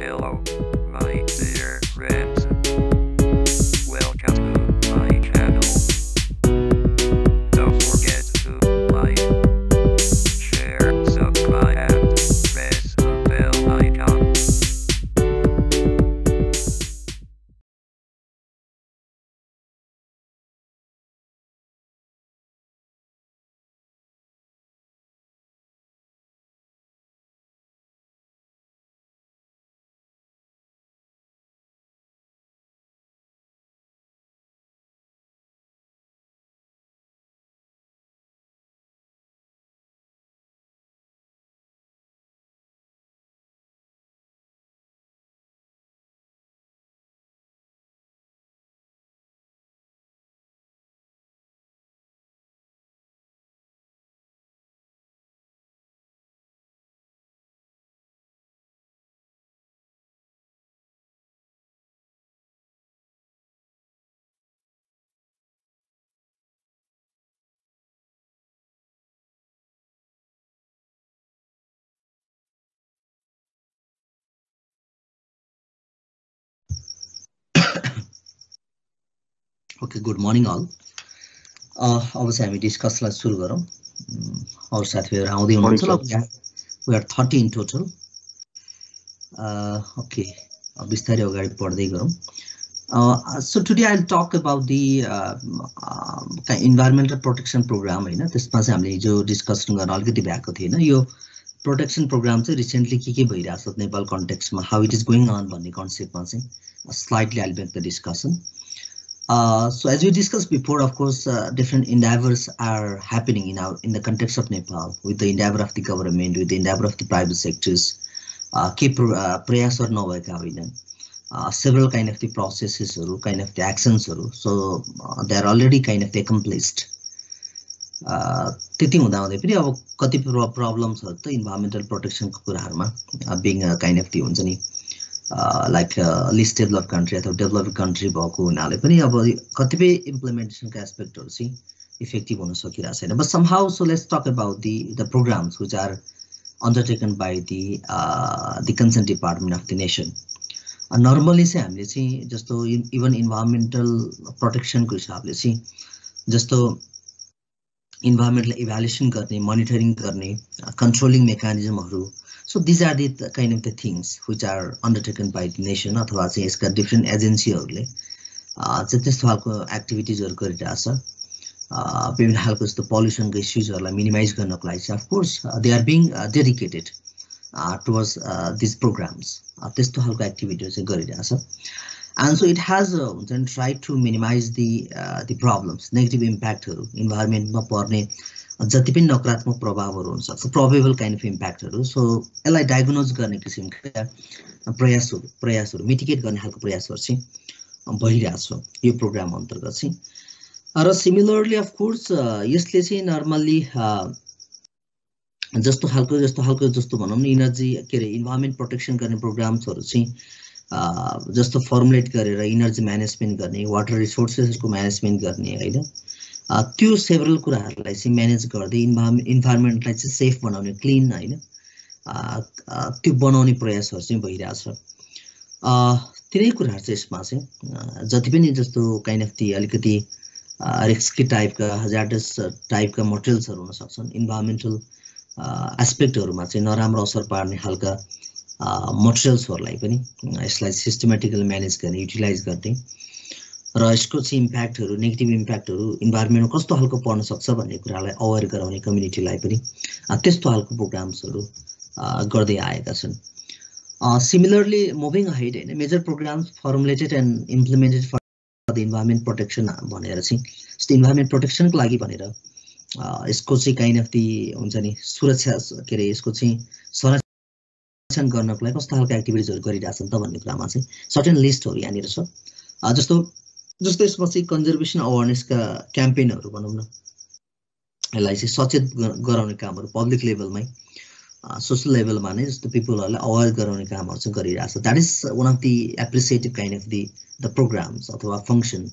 Hello, my dear friends. Welcome to my channel. Don't forget to like, share, subscribe, and press the bell icon. Okay, good morning all. Obviously, हामी डिस्कसलाई सुरु गरौँ अरु साथीहरु आउँदै हुनुहुन्छ ल we are 30 in total. Okay, बिस्तारै अगाडि बढ्दै गरौँ. So today I'll talk about the environmental protection program हैन. त्यसमा चाहिँ हामीले जो डिस्कसन गर्न अलिकति भएको थिएन. यो प्रोटेक्सन प्रोग्राम चाहिँ रिसेन्टली के भइराछ Nepal कन्टेक्स्टमा how it is going on भन्ने कन्सेप्टमा चाहिँ slightly I'll make the discussion. So as we discussed before, of course, different endeavors are happening in the context of Nepal with the endeavor of the government, with the endeavor of the private sectors. Prayas or no several kind of the processes or kind of the actions or so they are already kind of accomplished. त्यति हुँदा हुँदै पनि अब कति problems हरु त environmental protection को कुराहरुमा being a kind of the हुन्छ नि like least developed country अथवा developed country भएको हुनाले पनि अब कतिपय implementation का aspect हरु चाहिँ effective हुन सकिरा छैन. But somehow, so let's talk about the programs which are undertaken by the concerned department of the nation. Normally चाहिँ हामीले चाहिँ जस्तो even environmental protection को हिसाबले चाहिँ जस्तो environmental evaluation गर्ने, monitoring गर्ने, controlling mechanism हरु. So these are the kind of the things which are undertaken by the nation अथवा चाहिँ यसका different agency हरुले चाहिँ त्यस्तो खालको activities हरु गरिरहेछ. विभिन्न खालको जस्तो pollution को issues हरुलाई minimize गर्नको लागि चाहिँ of course they are being dedicated towards these programs. त्यस्तो खालको activities चाहिँ गरिरहेछ. And so it has tried to minimize the problems, negative impact हरु environment मा पर्ने जति पनि नकारात्मक प्रभावहरु हुन सक्छ, probable kind of impact हरु. So यसलाई डायग्नोज गर्ने किसिमका प्रयासहरु मिटिगेट गर्ने खालको प्रयासहरु चाहिँ भइरहेछ यो प्रोग्राम अन्तर्गत चाहिँ. र सिमिलरली अफ कोर्स यसले चाहिँ नर्मली जस्तो भनौं न एनर्जी के रे इन्भाइरोन्मेन्ट प्रोटेक्सन गर्ने प्रोग्राम्सहरु चाहिँ जस्तो फर्मुलेट गरेर एनर्जी म्यानेजमेन्ट गर्ने, वाटर रिसोर्सेसको म्यानेजमेन्ट गर्ने हैन, त्यो सेभरल कुराहरुलाई चाहिँ म्यानेज गर्दै इन्भाइरोन्मेन्टलाई चाहिँ सेफ बनाउने, क्लीन हैन, त्यो बनाउने प्रयासहरु चाहिँ भइरहेछ. तिनै कुराहरु चाहिँ यसमा चाहिँ जति पनि जस्तो काइन्ड अफ ती अलिकति रिस्की टाइपका हजार्डस टाइपका मटेरियल्सहरु हुन सक्छन्, इन्भाइरोन्मेन्टल एस्पेक्टहरुमा चाहिँ नराम्रो असर पार्ने खालका मटेरियल्सहरुलाई पनि यसलाई सिस्टमेटिकली म्यानेज गर्ने, युटिलाइज गर्ने र यसको चाहिँ इम्प्याक्टहरु, नेगेटिभ इम्प्याक्टहरु इन्भाइरोन्मेन्टमा कस्तो खालको पर्न सक्छ भन्ने कुरालाई अवेयर गराउने कम्युनिटीलाई पनि त्यस्तो खालको प्रोग्राम्सहरु गर्दै आएका छन्. Similarly, moving ahead, major programs formulated and implemented for the environment protection भनेर चाहिँ environment protection को लागि भनेर यसको चाहिँ kind of the हुन्छ नि सुरक्षा के रे यसको चाहिँ संरक्षण गर्नको लागि कस्तो खालको एक्टिभिटिजहरु गरिरहेछन् त भन्ने कुरामा चाहिँ सर्टेन लिस्टहरु यहाँनिर छ. जस्तो यसमा चाहिँ कन्जर्भेसन अवेयरनेस का क्याम्पेनहरु भनौं न, यसलाई चाहिँ सचेत गराउने कामहरु पब्लिक लेभलमै, सोशल लेभलमा नै जस्तो पिपलहरुलाई अवेयर गराउने कामहरु चाहिँ गरिरहेछ. That is one of the appreciative kind of the programs अथवा function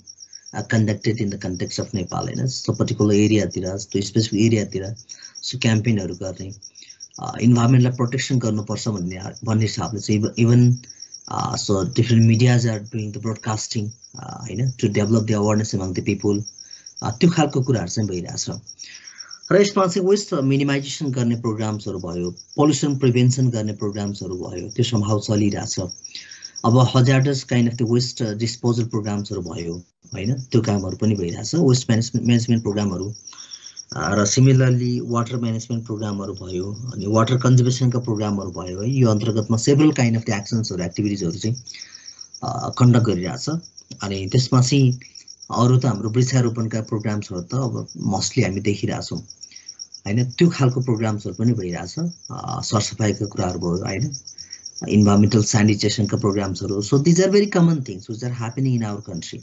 conducted in the context of Nepal हैन. सो पर्टिकुलर एरियातिर, जस्तो स्पेसिफिक एरियातिर सो क्याम्पेनहरु गर्ने, इन्भाइरोन्मेन्टलाई प्रोटेक्सन गर्नुपर्छ भन्ने हिसाबले चाहिँ even So different medias are doing the broadcasting, to develop the awareness among the people. त्यो खालको कुराहरू चाहिँ भइरहेछ र यसमा चाहिँ वेस्ट मिनिमाइजेसन गर्ने प्रोग्राम्सहरू भयो, पोल्युसन प्रिभेन्सन गर्ने प्रोग्राम्सहरू भयो, त्यो सम्भाव चलिरहेछ। अब hazardous kind of the waste disposal प्रोग्राम्सहरू भयो हैन, त्यो कामहरू पनि भइरहेछ, वेस्ट म्यानेजमेन्ट प्रोग्रामहरू र सिमिलरली वाटर म्यानेजमेन्ट प्रोग्रामहरू भयो अनि वाटर कन्जर्भेसनका प्रोग्रामहरू भयो है। यो अन्तर्गतमा सेभरल काइन्ड अफ द एक्सन्सहरू एक्टिभिटिजहरू चाहिँ कन्डक्ट गरिरहेछ। अनि त्यसमा चाहिँ अरू त हाम्रो वृक्षारोपणका प्रोग्राम्सहरू त अब मोस्टली हामी देखिरहेछौँ हैन, त्यो खालको प्रोग्राम्सहरू पनि भइरहेछ। सरसफाइका कुराहरू भयो हैन, इन्भाइरोमेन्टल स्यानिटेसनका प्रोग्राम्सहरू। So these are very common things which are happening in our country.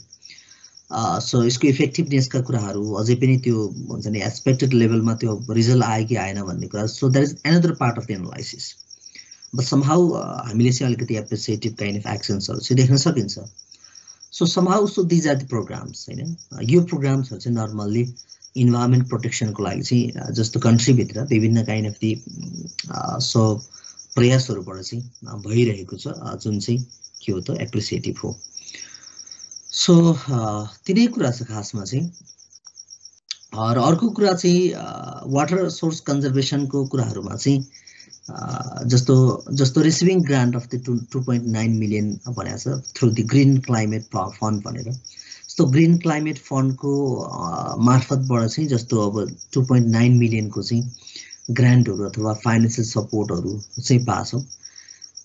So यसको इफेक्टिभनेसका कुराहरू अझै पनि त्यो हुन्छ नि एक्सपेक्टेड लेभलमा त्यो रिजल्ट आयो कि आएन भन्ने कुरा। So that is another part of the analysis. But somehow हामीले चाहिँ अलिकति एप्रिसिएटिभ काइन्ड अफ एक्सन्सहरू चाहिँ देख्न सकिन्छ। So somehow so these are the programs हैन। यो प्रोग्राम्सहरू चाहिँ नर्मल्ली इन्भाइरोमेन्ट प्रोटेक्सनको लागि चाहिँ जस्तो कन्ट्रीभित्र विभिन्न काइन्ड अफ दि सो प्रयासहरूबाट चाहिँ भइरहेको छ, जुन चाहिँ के हो त एप्रिसिएटिभ हो। सो तिनै कुरा छ खासमा चाहिँ। र अर्को कुरा चाहिँ वाटर सोर्स कन्जर्भेसनको कुराहरूमा चाहिँ जस्तो receiving grant of the 2.9 million भनेको छ through the green climate fund भनेर। जस्तो ग्रिन क्लाइमेट फन्डको मार्फतबाट चाहिँ जस्तो अब 2.9 मिलियनको चाहिँ ग्रान्टहरू अथवा फाइनेन्सियल सपोर्टहरू चाहिँ पाछौँ।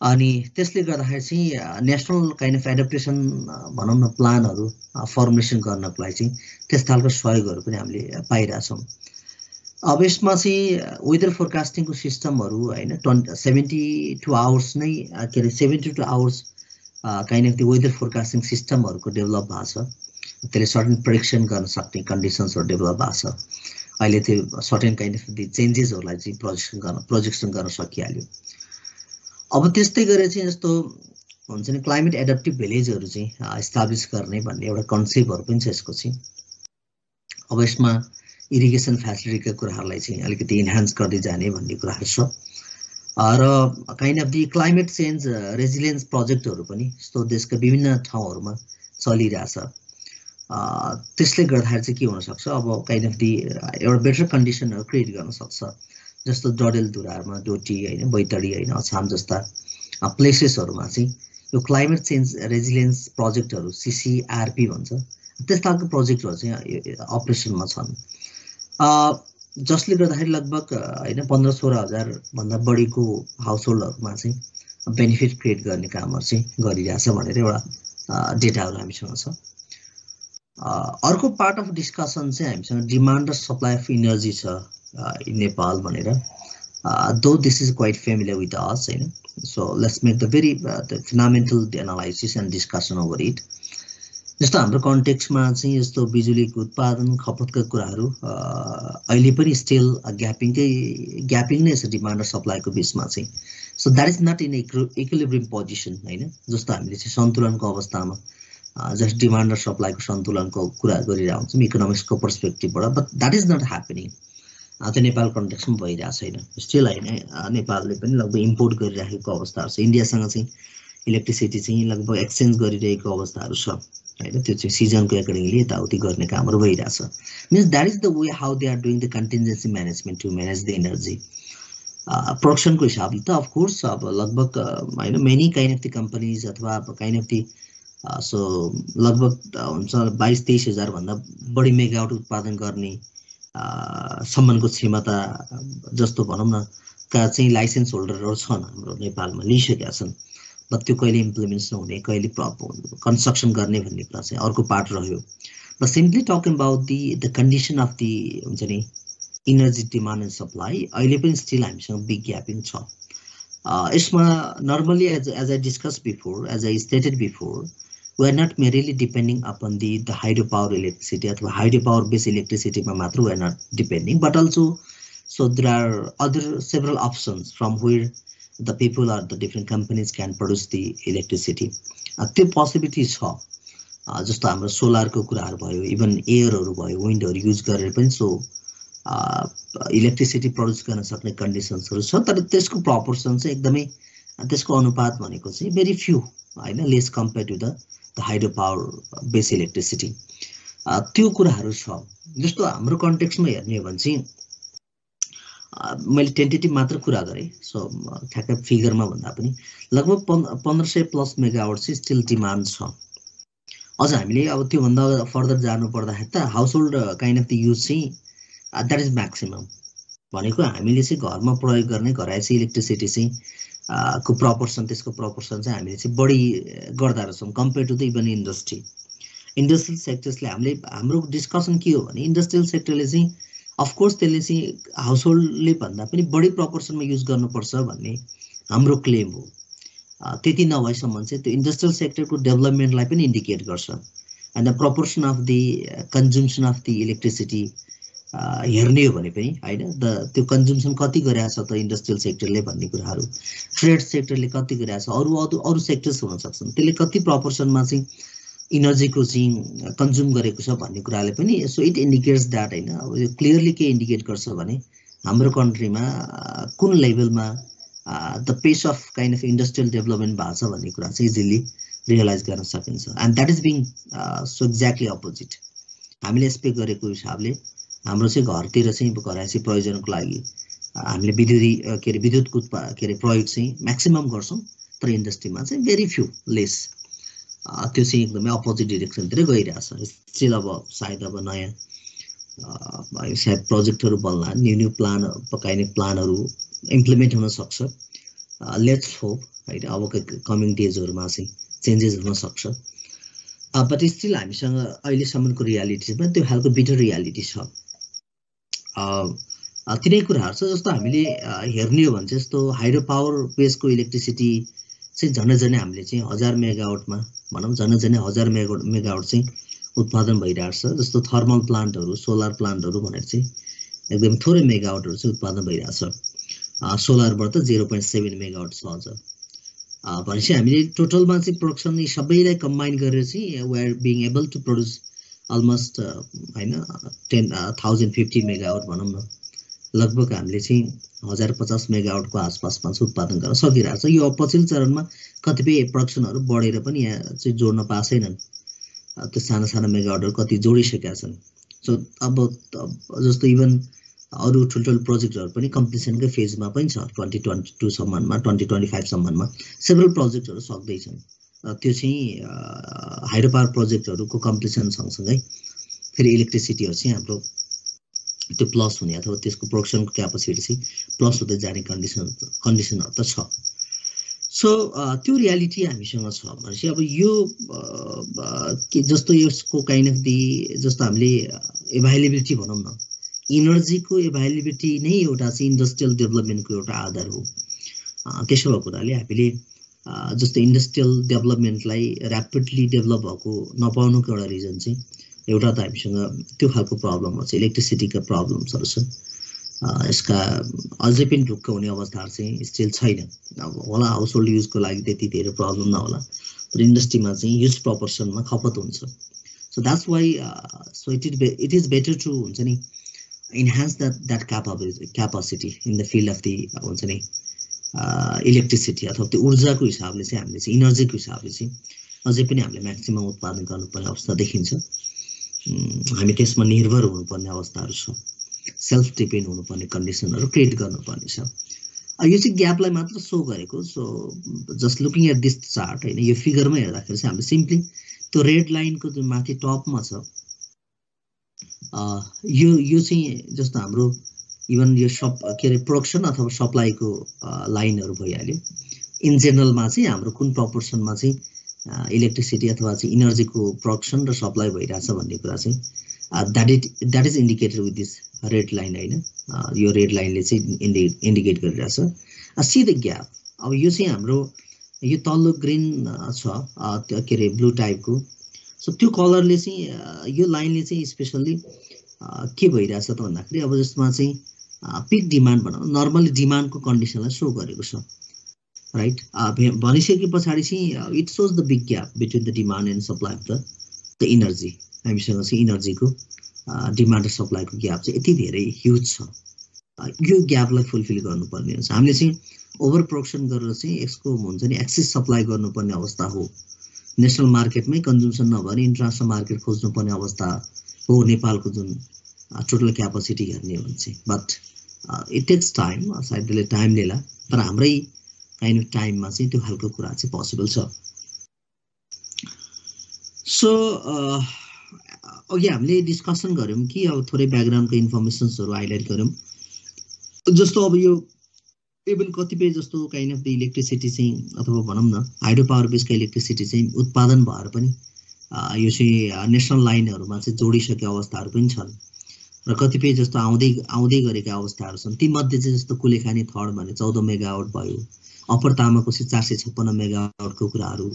अनि त्यसले गर्दाखेरि चाहिँ नेसनल काइन्ड अफ एडप्टेसन भनौँ न प्लानहरू फर्मुलेसन गर्नको लागि चाहिँ त्यस खालको सहयोगहरू पनि हामीले पाइरहेछौँ। अब यसमा चाहिँ वेदर फोरकास्टिङको सिस्टमहरू होइन 72 आवर्स नै के अरे 72 hours kind of the weather forecasting सिस्टमहरूको डेभलप भएको छ। त्यसले सर्टेन प्रेडिक्सन गर्न सक्ने कन्डिसन्सहरू डेभलप भएको छ। अहिले त्यो सर्टेन काइन्ड अफ द चेन्जेसहरूलाई चाहिँ प्रोजेक्सन गर्न सकिहाल्यो। अब त्यस्तै गरेर चाहिँ जस्तो हुन्छ नि क्लाइमेट एडप्टिभ भिलेजहरू चाहिँ इस्टाब्लिस गर्ने भन्ने एउटा कन्सेप्टहरू पनि छ यसको चाहिँ। अब यसमा इरिगेसन फेसिलिटीका कुराहरूलाई चाहिँ अलिकति इन्हान्स गर्दै जाने भन्ने कुराहरू छ। र kind of the climate change resilience प्रोजेक्टहरू पनि यस्तो देशका विभिन्न ठाउँहरूमा चलिरहेछ। त्यसले गर्दाखेरि चाहिँ के हुनसक्छ, अब काइन्ड अफ दि एउटा बेटर कन्डिसनहरू क्रिएट गर्न सक्छ। जस्तो डडेलधुरामा डोटी होइन, बैतडी होइन, अछाम जस्ता प्लेसेसहरूमा चाहिँ यो क्लाइमेट चेन्ज रेजिलियन्स प्रोजेक्टहरू CCRP भन्छ, त्यस खालको प्रोजेक्टहरू चाहिँ अपरेसनमा छन्। जसले गर्दाखेरि लगभग होइन 15-16 हजार भन्दा बढीको हाउसहोल्डहरूमा चाहिँ बेनिफिट क्रिएट गर्ने कामहरू चाहिँ गरिरहेछ भनेर एउटा डेटाहरू हामीसँग छ। अर्को पार्ट अफ डिस्कसन चाहिँ हामीसँग डिमान्ड र सप्लाई अफ इनर्जी छ in Nepal भनेर। Though this is quite familiar with us, so let's make the very the fundamental analysis and discussion over it. जस्तो हाम्रो कन्टेक्स्टमा चाहिँ यस्तो बिजुलीको उत्पादन खपतका कुराहरू अहिले पनि स्टिल ग्यापिङ नै छ डिमान्ड र सप्लाईको बिचमा चाहिँ। So that is not in equilibrium position होइन, जस्तो हामीले चाहिँ सन्तुलनको अवस्थामा जस्ट डिमान्ड र सप्लाईको सन्तुलनको कुरा गरिरहेको हुन्छौँ इकोनोमिक्सको पर्सपेक्टिभबाट, but that is not happening. त्यो नेपाल कन्टेक्स्टमा भइरहेको छैन स्टिल होइन। नेपालले पनि लगभग इम्पोर्ट गरिराखेको अवस्थाहरू छ। इन्डियासँग चाहिँ इलेक्ट्रिसिटी चाहिँ लगभग एक्सचेन्ज गरिरहेको अवस्थाहरू छ होइन, त्यो चाहिँ सिजनको एकर्डिङली यताउति गर्ने कामहरू भइरहेछ। Means that is the way how they are doing the contingency management to manage the energy. प्रोडक्सनको हिसाबले त अफकोर्स अब लगभग होइन many kind of the companies अथवा अब काइन्ड अफ द सो लगभग हुन्छ 22-23 हजार भन्दा बढी मेगावाट उत्पादन गर्ने सम्मानको क्षमता जस्तो भनौँ न का चाहिँ लाइसेन्स होल्डरहरू छन् हाम्रो नेपालमा, लिइसकेका छन्। बट त्यो कहिले इम्प्लिमेन्ट्स नहुने, कहिले कन्स्ट्रक्सन गर्ने भन्ने कुरा चाहिँ अर्को पार्ट रह्यो। But simply talking about the condition of the हुन्छ नि इनर्जी डिमान्ड एन्ड सप्लाई अहिले पनि स्टिल हामीसँग बिग ग्यापिङ छ। यसमा normally as I discuss before, as I stated before, we are not merely depending upon the hydropower electricity or hydropower based electricity we are not depending, but also so there are other several options from where the people or the different companies can produce the electricity. त्यो possibility छ। जस्तो हाम्रो सोलरको कुराहरू भयो, even एयरहरू भयो, विन्डहरू use गरेर पनि so electricity produce गर्न सक्ने कन्डिसन्सहरू छ। तर त्यसको प्रपोर्सन चाहिँ एकदमै त्यसको अनुपात भनेको चाहिँ भेरी फ्यू हैन, less compare to the hydro power base electricity. त्यो कुराहरू छ। जस्तो हाम्रो कन्टेक्स्टमा हेर्ने हो भने चाहिँ मैले टेन्टेटिभ मात्र कुरा गरेँ, सो ठ्याक्कै फिगरमा भन्दा पनि लगभग 1500 प्लस मेगावाट चाहिँ स्टिल डिमान्ड छ। अझ हामीले अब त्योभन्दा फर्दर जानु पर्दाखेरि त house hold kind of the use चाहिँ द्याट इज म्याक्सिमम। भनेको हामीले चाहिँ घरमा प्रयोग गर्ने घरायसी इलेक्ट्रिसिटी चाहिँ को प्रपोर्सन, त्यसको प्रपोर्सन चाहिँ हामीले चाहिँ बढी गर्दा रहेछौँ compare to the even industry. Industrial सेक्टर्सले हाम्रो डिस्कसन के हो भने इन्डस्ट्रियल सेक्टरले चाहिँ अफकोर्स त्यसले चाहिँ हाउस होल्डले भन्दा पनि बढी प्रपोर्सनमा युज गर्नुपर्छ भन्ने हाम्रो क्लेम हो। त्यति नभएसम्म चाहिँ त्यो इन्डस्ट्रियल सेक्टरको डेभलपमेन्टलाई पनि इन्डिकेट गर्छ। And the proportion of the consumption of the electricity हेर्ने हो भने पनि हैन, त्यो कन्ज्युम्सन कति गरिरहेछ त इन्डस्ट्रियल सेक्टरले भन्ने कुराहरू, ट्रेड सेक्टरले कति गरिरहेछ, अरू सेक्टर्स हुन सक्छन् त्यसले कति प्रपोर्सनमा चाहिँ इनर्जीको चाहिँ कन्ज्युम गरेको छ भन्ने कुराले पनि, सो इट इन्डिकेट्स द्याट हैन। अब यो क्लियरली के इन्डिकेट गर्छ भने हाम्रो कन्ट्रीमा कुन लेभलमा द पेस of kind of industrial development भएको छ भन्ने कुरा चाहिँ इजिली रियलाइज गर्न सकिन्छ। And that is being so exactly opposite. हामीले एक्सपेक्ट गरेको हिसाबले हाम्रो चाहिँ घरतिर चाहिँ घरायसी प्रयोजनको लागि हामीले विद्युतको प्रयोग चाहिँ म्याक्सिमम गर्छौँ, तर इन्डस्ट्रीमा चाहिँ भेरी फ्यु लेस। त्यो चाहिँ एकदमै अपोजिट डिरेक्सनतिर गइरहेछ। स्टिल अब सायद अब नयाँ सायद प्रोजेक्टहरू बल्ला, न्यू प्लान पकाइने प्लानहरू इम्प्लिमेन्ट हुन सक्छ। लेट्स होप हैन, अब कमिङ डेजहरूमा चाहिँ चेन्जेस हुन सक्छ। बट स्टिल हामीसँग अहिलेसम्मको रियालिटीमा त्यो खालको बिटर रियालिटी छ। तिनै कुराहरू छ। जस्तो हामीले हेर्ने हो भने चाहिँ जस्तो हाइड्रो पावर बेसको इलेक्ट्रिसिटी चाहिँ झनै हामीले चाहिँ 1000 मेगावाटमा भनौँ, झनै 1000 मेगावाट चाहिँ उत्पादन भइरहेको छ। जस्तो थर्मल प्लान्टहरू, सोलर प्लान्टहरू भनेर चाहिँ एकदम थोरै मेगावाटहरू चाहिँ उत्पादन भइरहेको छ। सोलरबाट त 0.7 मेगावाट छ अझ। भनेपछि हामीले टोटलमा चाहिँ प्रोडक्सन यी सबैलाई कम्बाइन गरेर चाहिँ we are being able to produce almost हैन 10,050 मेगावाट भनौँ न, लगभग हामीले चाहिँ 1050 मेगावाटको आसपासमा चाहिँ उत्पादन गर्न सकिरहेको छ। यो पछिल्लो चरणमा कतिपय प्रोडक्सनहरू बढेर पनि यहाँ चाहिँ जोड्न पाएको छैनन्। त्यो साना मेगावाटहरू कति जोडिसकेका छन्। सो अब जस्तो इभन अरू ठुल्ठुलो प्रोजेक्टहरू पनि कम्प्लिसनकै फेजमा पनि छ। 2022 सम्ममा 2025 सम्ममा सेभरल प्रोजेक्टहरू सक्दैछन्। त्यो चाहिँ हाइड्रो पावर प्रोजेक्टहरूको कम्प्लिसन सँगसँगै फेरि इलेक्ट्रिसिटीहरू चाहिँ हाम्रो त्यो प्लस हुने अथवा त्यसको प्रोडक्सनको क्यापेसिटी चाहिँ प्लस हुँदै जाने कन्डिसनहरू त छ। सो त्यो रियालिटी हामीसँग छ भनेपछि अब यो जस्तो यसको काइन्ड अफ दि जस्तो हामीले एभाइलेबिलिटी भनौँ न, इनर्जीको एभाइलेबिलिटी नै एउटा चाहिँ इन्डस्ट्रियल डेभलपमेन्टको एउटा आधार हो। त्यसो भएको हुनाले हामीले जस्तो इन्डस्ट्रियल डेभलपमेन्टलाई ऱ्यापिडली डेभलप भएको नपाउनुको एउटा रिजन चाहिँ एउटा त हामीसँग त्यो खालको प्रब्लमहरू छ, इलेक्ट्रिसिटीका प्रब्लम्सहरू छ। यसका अझै पनि ढुक्क हुने अवस्थाहरू चाहिँ स्टिल छैन। अब होला हाउस होल्ड युजको लागि त्यति धेरै प्रब्लम नहोला, तर इन्डस्ट्रीमा चाहिँ ह्युज प्रपोर्सनमा खपत हुन्छ। So that's why so it is better to हुन्छ नि enhance that capacity in the field of the हुन्छ नि इलेक्ट्रिसिटी अथवा त्यो ऊर्जाको हिसाबले चाहिँ हामीले चाहिँ इनर्जीको हिसाबले चाहिँ अझै पनि हामीले म्याक्सिमम उत्पादन गर्नुपर्ने अवस्था देखिन्छ। हामी त्यसमा निर्भर हुनुपर्ने अवस्थाहरू छ, सेल्फ डिपेन्ड हुनुपर्ने कन्डिसनहरू क्रिएट गर्नुपर्ने छ। यो चाहिँ ग्यापलाई मात्र सो गरेको। So just looking at this chart होइन, यो फिगरमा हेर्दाखेरि चाहिँ हामीले सिम्पली त्यो रेड लाइनको जुन माथि टपमा छ यो चाहिँ जस्तो हाम्रो इभन यो प्रोडक्सन अथवा सप्लाईको लाइनहरू भइहाल्यो। इन जेनरलमा चाहिँ हाम्रो कुन प्रपोर्सनमा चाहिँ इलेक्ट्रिसिटी अथवा चाहिँ इनर्जीको प्रोडक्सन र सप्लाई भइरहेछ भन्ने कुरा चाहिँ that is indicated with this red line होइन। यो रेड लाइनले चाहिँ इन्डिकेट गरिरहेछ। See the gap. अब यो चाहिँ हाम्रो यो तल्लो ग्रिन छ ब्लू टाइपको। सो त्यो कलरले चाहिँ यो लाइनले चाहिँ स्पेसल्ली के भइरहेछ त भन्दाखेरि अब जसमा चाहिँ पिक डिमान्ड भनौँ, नर्मली डिमान्डको कन्डिसनलाई सो गरेको छ, राइट। भनिसके पछाडि चाहिँ it shows the big gap between the demand and supply of the energy. हामीसँग चाहिँ इनर्जीको डिमान्ड र सप्लाईको ग्याप चाहिँ यति धेरै ह्युज छ। यो ग्यापलाई फुलफिल गर्नुपर्ने हुन्छ। हामीले चाहिँ ओभर प्रोडक्सन गरेर चाहिँ यसको हुन्छ नि एक्सेस सप्लाई गर्नुपर्ने अवस्था हो। नेसनल मार्केटमै कन्ज्युम्सन नभएर इन्टरनेसनल मार्केट खोज्नुपर्ने अवस्था हो नेपालको जुन टोटल क्यापासिटी हेर्ने हो भने चाहिँ। बट इट टेक्स टाइम, सायद त्यसले टाइम लिएला, तर हाम्रै काइन्ड अफ टाइममा चाहिँ त्यो खालको कुरा चाहिँ पोसिबल छ। सो अघि हामीले डिस्कसन गऱ्यौँ कि अब थोरै ब्याकग्राउन्डको इन्फर्मेसन्सहरू हाइलाइट गऱ्यौँ। जस्तो अब यो इभन कतिपय जस्तो काइन्ड अफ द इलेक्ट्रिसिटी चाहिँ अथवा भनौँ न हाइड्रो पावर बेसको इलेक्ट्रिसिटी चाहिँ उत्पादन भएर पनि यो चाहिँ नेसनल लाइनहरूमा चाहिँ जोडिसकेका अवस्थाहरू पनि छन् र कतिपय जस्तो आउँदै गरेका अवस्थाहरू छन्। तीमध्ये चाहिँ जस्तो कुलेखानी थर्ड भने 14 मेगावाट भयो, अप्पर तामाकोसी 456 मेगावाटको कुराहरू,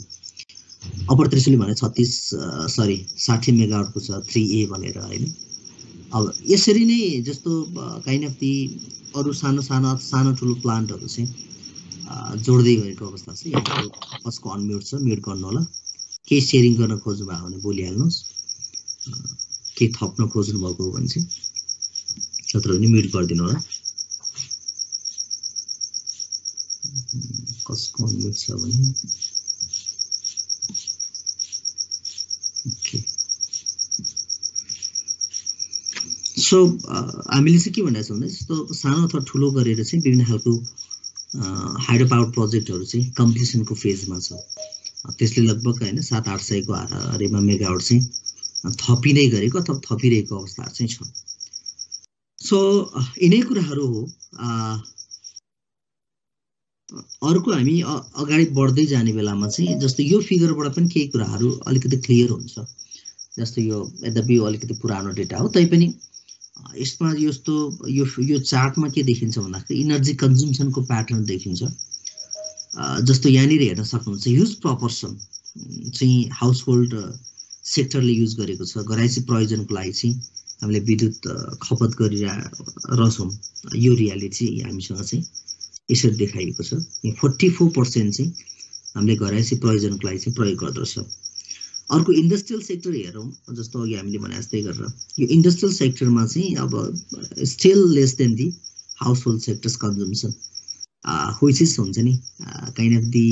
अप्पर त्रिशुली भने 60 मेगावाटको छ 3A भनेर हैन। अब यसरी नै जस्तो काइन्ड अफ दि अरू सानो ठुलो प्लान्टहरू चाहिँ जोड्दै गएको अवस्था छ। यहाँ फर्स्टको अनम्युट छ, म्युट गर्नु होला। केही सेयरिङ गर्न खोज्नु भयो भने बोलिहाल्नुहोस्, केही थप्न खोज्नु भएको हो भने चाहिँ नत्र भने म्युट गरिदिनु होला। कसको अनम्युट छ भने ओके। सो हामीले चाहिँ के भनिरहेको छौँ भने जस्तो सानो अथवा ठुलो गरेर चाहिँ विभिन्न खालको हाइड्रो पावर प्रोजेक्टहरू चाहिँ कम्प्लिसनको फेजमा छ। त्यसले लगभग हैन 700-800 को हाराहारीमा मेगावाट चाहिँ थपिँदै गरेको अथवा थपिरहेको अवस्थाहरू चाहिँ छ। सो यिनै कुराहरू हो। अर्को हामी अगाडि बढ्दै जाने बेलामा चाहिँ जस्तो यो फिगरबाट पनि केही कुराहरू अलिकति क्लियर हुन्छ। जस्तो यो यद्यपि अलिकति पुरानो डेटा हो तैपनि यसमा यस्तो यो चार्टमा के देखिन्छ भन्दाखेरि इनर्जी कन्ज्युम्सनको प्याटर्न देखिन्छ। जस्तो यहाँनिर हेर्न सक्नुहुन्छ ह्युज प्रपोर्सन चाहिँ हाउसहोल्ड सेक्टरले युज गरेको छ। घराइसी प्रयोजनको लागि चाहिँ हामीले विद्युत खपत गरिरहेछौँ। यो रियालिटी हामीसँग चाहिँ यसरी देखाइएको छ। यहाँ 44% चाहिँ हामीले घराइसी प्रयोजनको लागि चाहिँ प्रयोग गर्दछ। अर्को इन्डस्ट्रियल सेक्टर हेरौँ, जस्तो अघि हामीले भने जस्तै गरेर यो इन्डस्ट्रियल सेक्टरमा चाहिँ अब still less than the household sectors consumption which is हुन्छ नि kind of the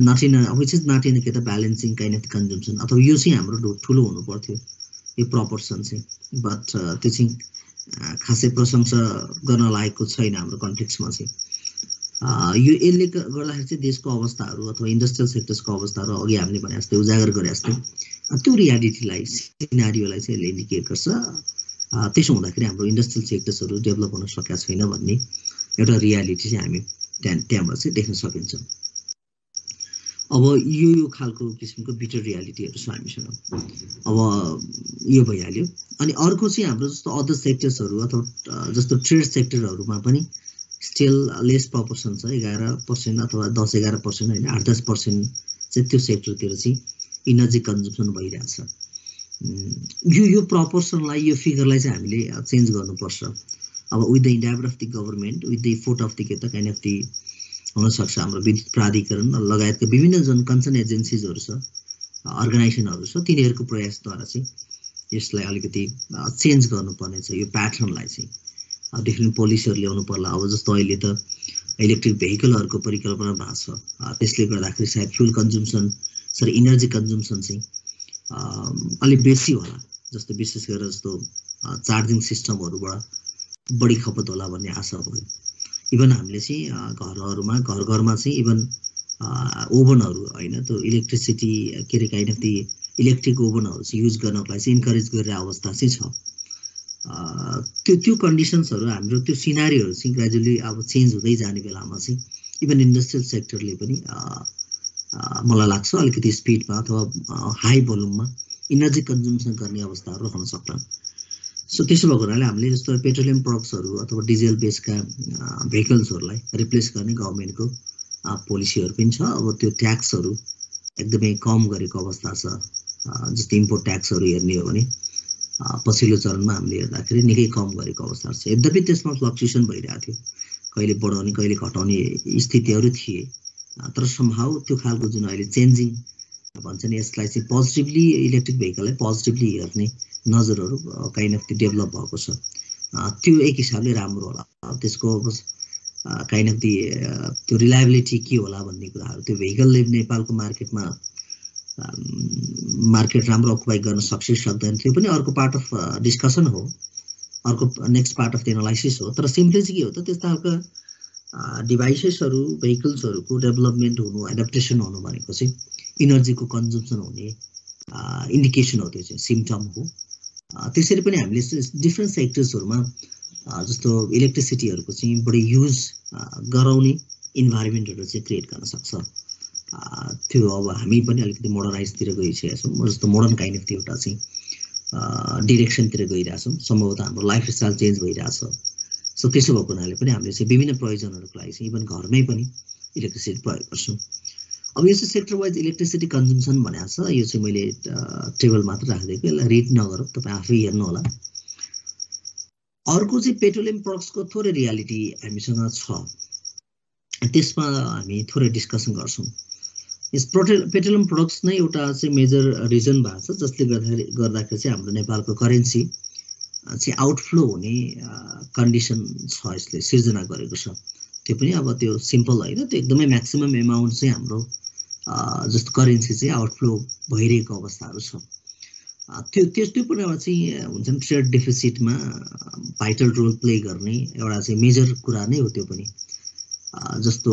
not in के त ब्यालेन्सिङ काइन्ड अफ कन्ज्युम्सन अथवा यो चाहिँ हाम्रो ठुलो हुनु पर्थ्यो यो प्रपोर्सन चाहिँ। बट त्यो चाहिँ खासै प्रशंसा गर्न लागेको छैन हाम्रो कन्टेक्स्टमा चाहिँ। यो यसले गर्दाखेरि चाहिँ देशको अवस्थाहरू अथवा इन्डस्ट्रियल सेक्टर्सको अवस्थाहरू अघि हामीले भने जस्तै उजागर गरे जस्तै त्यो रियालिटीलाई सिनारियोलाई चाहिँ यसले इन्डिकेट गर्छ। त्यसो हुँदाखेरि हाम्रो इन्डस्ट्रियल सेक्टर्सहरू डेभलप हुन सकेका छैन भन्ने एउटा रियालिटी चाहिँ हामी त्यहाँबाट चाहिँ देख्न सकिन्छ। अब यो खालको किसिमको बिटर रियालिटीहरू छ हामीसँग। अब यो भइहाल्यो। अनि अर्को चाहिँ हाम्रो जस्तो अदर सेक्टर्सहरू अथवा जस्तो ट्रेड सेक्टरहरूमा पनि स्टिल लेस प्रपोर्सन छ। 11% अथवा 10-11% होइन 8-10% चाहिँ त्यो सेक्टरतिर चाहिँ इनर्जी कन्ज्युम्सन भइरहेछ। यो प्रपोर्सनलाई यो फिगरलाई चाहिँ हामीले चेन्ज गर्नुपर्छ। अब with the endeavour of the government with the effort of the के त काइन्ड अफ दि हुनसक्छ हाम्रो विद्युत प्राधिकरण लगायतका विभिन्न जुन कन्सर्न एजेन्सिजहरू छ अर्गनाइजेसनहरू छ तिनीहरूको प्रयासद्वारा चाहिँ यसलाई अलिकति चेन्ज गर्नुपर्ने छ। यो प्याटर्नलाई चाहिँ डिफ्रेन्ट पोलिसीहरू ल्याउनु पर्ला। अब जस्तो अहिले त इलेक्ट्रिक भेहिकलहरूको परिकल्पना भएको छ। त्यसले गर्दाखेरि सायद फ्युल कन्ज्युम्सन इनर्जी कन्ज्युम्सन चाहिँ अलिक बेसी होला। जस्तो विशेष गरेर जस्तो चार्जिङ सिस्टमहरूबाट बढी खपत होला भन्ने आशा भयो। इभन हामीले चाहिँ घरमा चाहिँ इभन ओभनहरू होइन त्यो इलेक्ट्रिसिटी के अरे काइन्ड अफ दि इलेक्ट्रिक ओभनहरू चाहिँ युज गर्नको लागि चाहिँ इन्करेज गरिरहेको अवस्था चाहिँ छ। त्यो कन्डिसन्सहरू हाम्रो त्यो सिनारीहरू चाहिँ ग्रेजुअली अब चेन्ज हुँदै जाने बेलामा चाहिँ इभन इन्डस्ट्रियल सेक्टरले पनि मलाई लाग्छ अलिकति स्पिडमा अथवा हाई भोल्युममा इनर्जी कन्ज्युम्सन गर्ने अवस्थाहरू रहन सक्छन्। सो त्यसो भएको हुनाले हामीले जस्तो पेट्रोलियम प्रडक्ट्सहरू अथवा डिजेल बेसका भेहिकल्सहरूलाई रिप्लेस गर्ने गभर्मेन्टको पोलिसीहरू पनि छ। अब त्यो ट्याक्सहरू एकदमै कम गरेको अवस्था छ। जस्तो इम्पोर्ट ट्याक्सहरू हेर्ने हो भने पछिल्लो चरणमा हामीले हेर्दाखेरि निकै कम गरेको अवस्था छ। यद्यपि त्यसमा फ्लक्चुएसन भइरहेको थियो, कहिले बढाउने कहिले घटाउने स्थितिहरू थिए। तर समहाउ त्यो खालको जुन अहिले चेन्जिङ भन्छ नि यसलाई चाहिँ पोजिटिभली इलेक्ट्रिक भेहिकललाई पोजिटिभली हेर्ने नजरहरू काइन्ड अफ डेभलप भएको छ। त्यो एक हिसाबले राम्रो होला। त्यसको काइन्ड अफ दि त्यो रिलायबिलिटी के होला भन्ने कुराहरू, त्यो भेहिकलले नेपालको मार्केटमा मार्केट राम्रो अकुपाई गर्न सक्छ सक्दैन त्यो पनि अर्को पार्ट अफ डिस्कसन हो, अर्को next part of the analysis हो। तर सिम्पली चाहिँ के हो त, त्यस्ता खालका डिभाइसेसहरू भेहिकल्सहरूको डेभलपमेन्ट हुनु, एडप्टेसन हुनु भनेको चाहिँ इनर्जीको कन्जम्सन हुने इन्डिकेसन हो, त्यो चाहिँ सिम्पटम हो। त्यसरी पनि हामीले डिफ्रेन्ट सेक्टर्सहरूमा जस्तो इलेक्ट्रिसिटीहरूको चाहिँ बढी युज गराउने इन्भाइरोमेन्टहरू चाहिँ क्रिएट गर्न सक्छ। त्यो अब हामी पनि अलिकति मोडर्नाइजतिर गइसकेका छौँ, जस्तो मोडर्न काइन्ड अफ एउटा चाहिँ डिरेक्सनतिर गइरहेछौँ। सम्भवतः हाम्रो लाइफस्टाइल चेन्ज भइरहेछ। सो त्यसो भएको हुनाले पनि हामीले चाहिँ विभिन्न प्रयोजनहरूको लागि चाहिँ इभन घरमै पनि इलेक्ट्रिसिटी प्रयोग गर्छौँ। अब यो चाहिँ सेक्टर वाइज इलेक्ट्रिसिटी कन्जम्सन भनेको छ, यो चाहिँ मैले टेबल मात्र राखिदिएको, यसलाई रिड नगरौँ, तपाईँ आफै हेर्नु होला। अर्को चाहिँ पेट्रोलियम प्रडक्ट्सको थोरै रियालिटी हामीसँग छ, त्यसमा हामी थोरै डिस्कसन गर्छौँ। यस पेट्रोलियम प्रडक्ट्स नै एउटा चाहिँ मेजर रिजन भएको छ, जसले गर्दाखेरि चाहिँ हाम्रो नेपालको करेन्सी चाहिँ आउटफ्लो हुने कन्डिसन छ, यसले सिर्जना गरेको छ। त्यो पनि अब त्यो सिम्पल होइन, त्यो एकदमै म्याक्सिमम एमाउन्ट चाहिँ हाम्रो जस्तो करेन्सी चाहिँ आउटफ्लो भइरहेको अवस्थाहरू छ। त्यो पनि अब चाहिँ हुन्छ नि ट्रेड डेफिसिटमा भाइटल रोल प्ले गर्ने एउटा चाहिँ मेजर कुरा नै हो त्यो पनि। जस्तो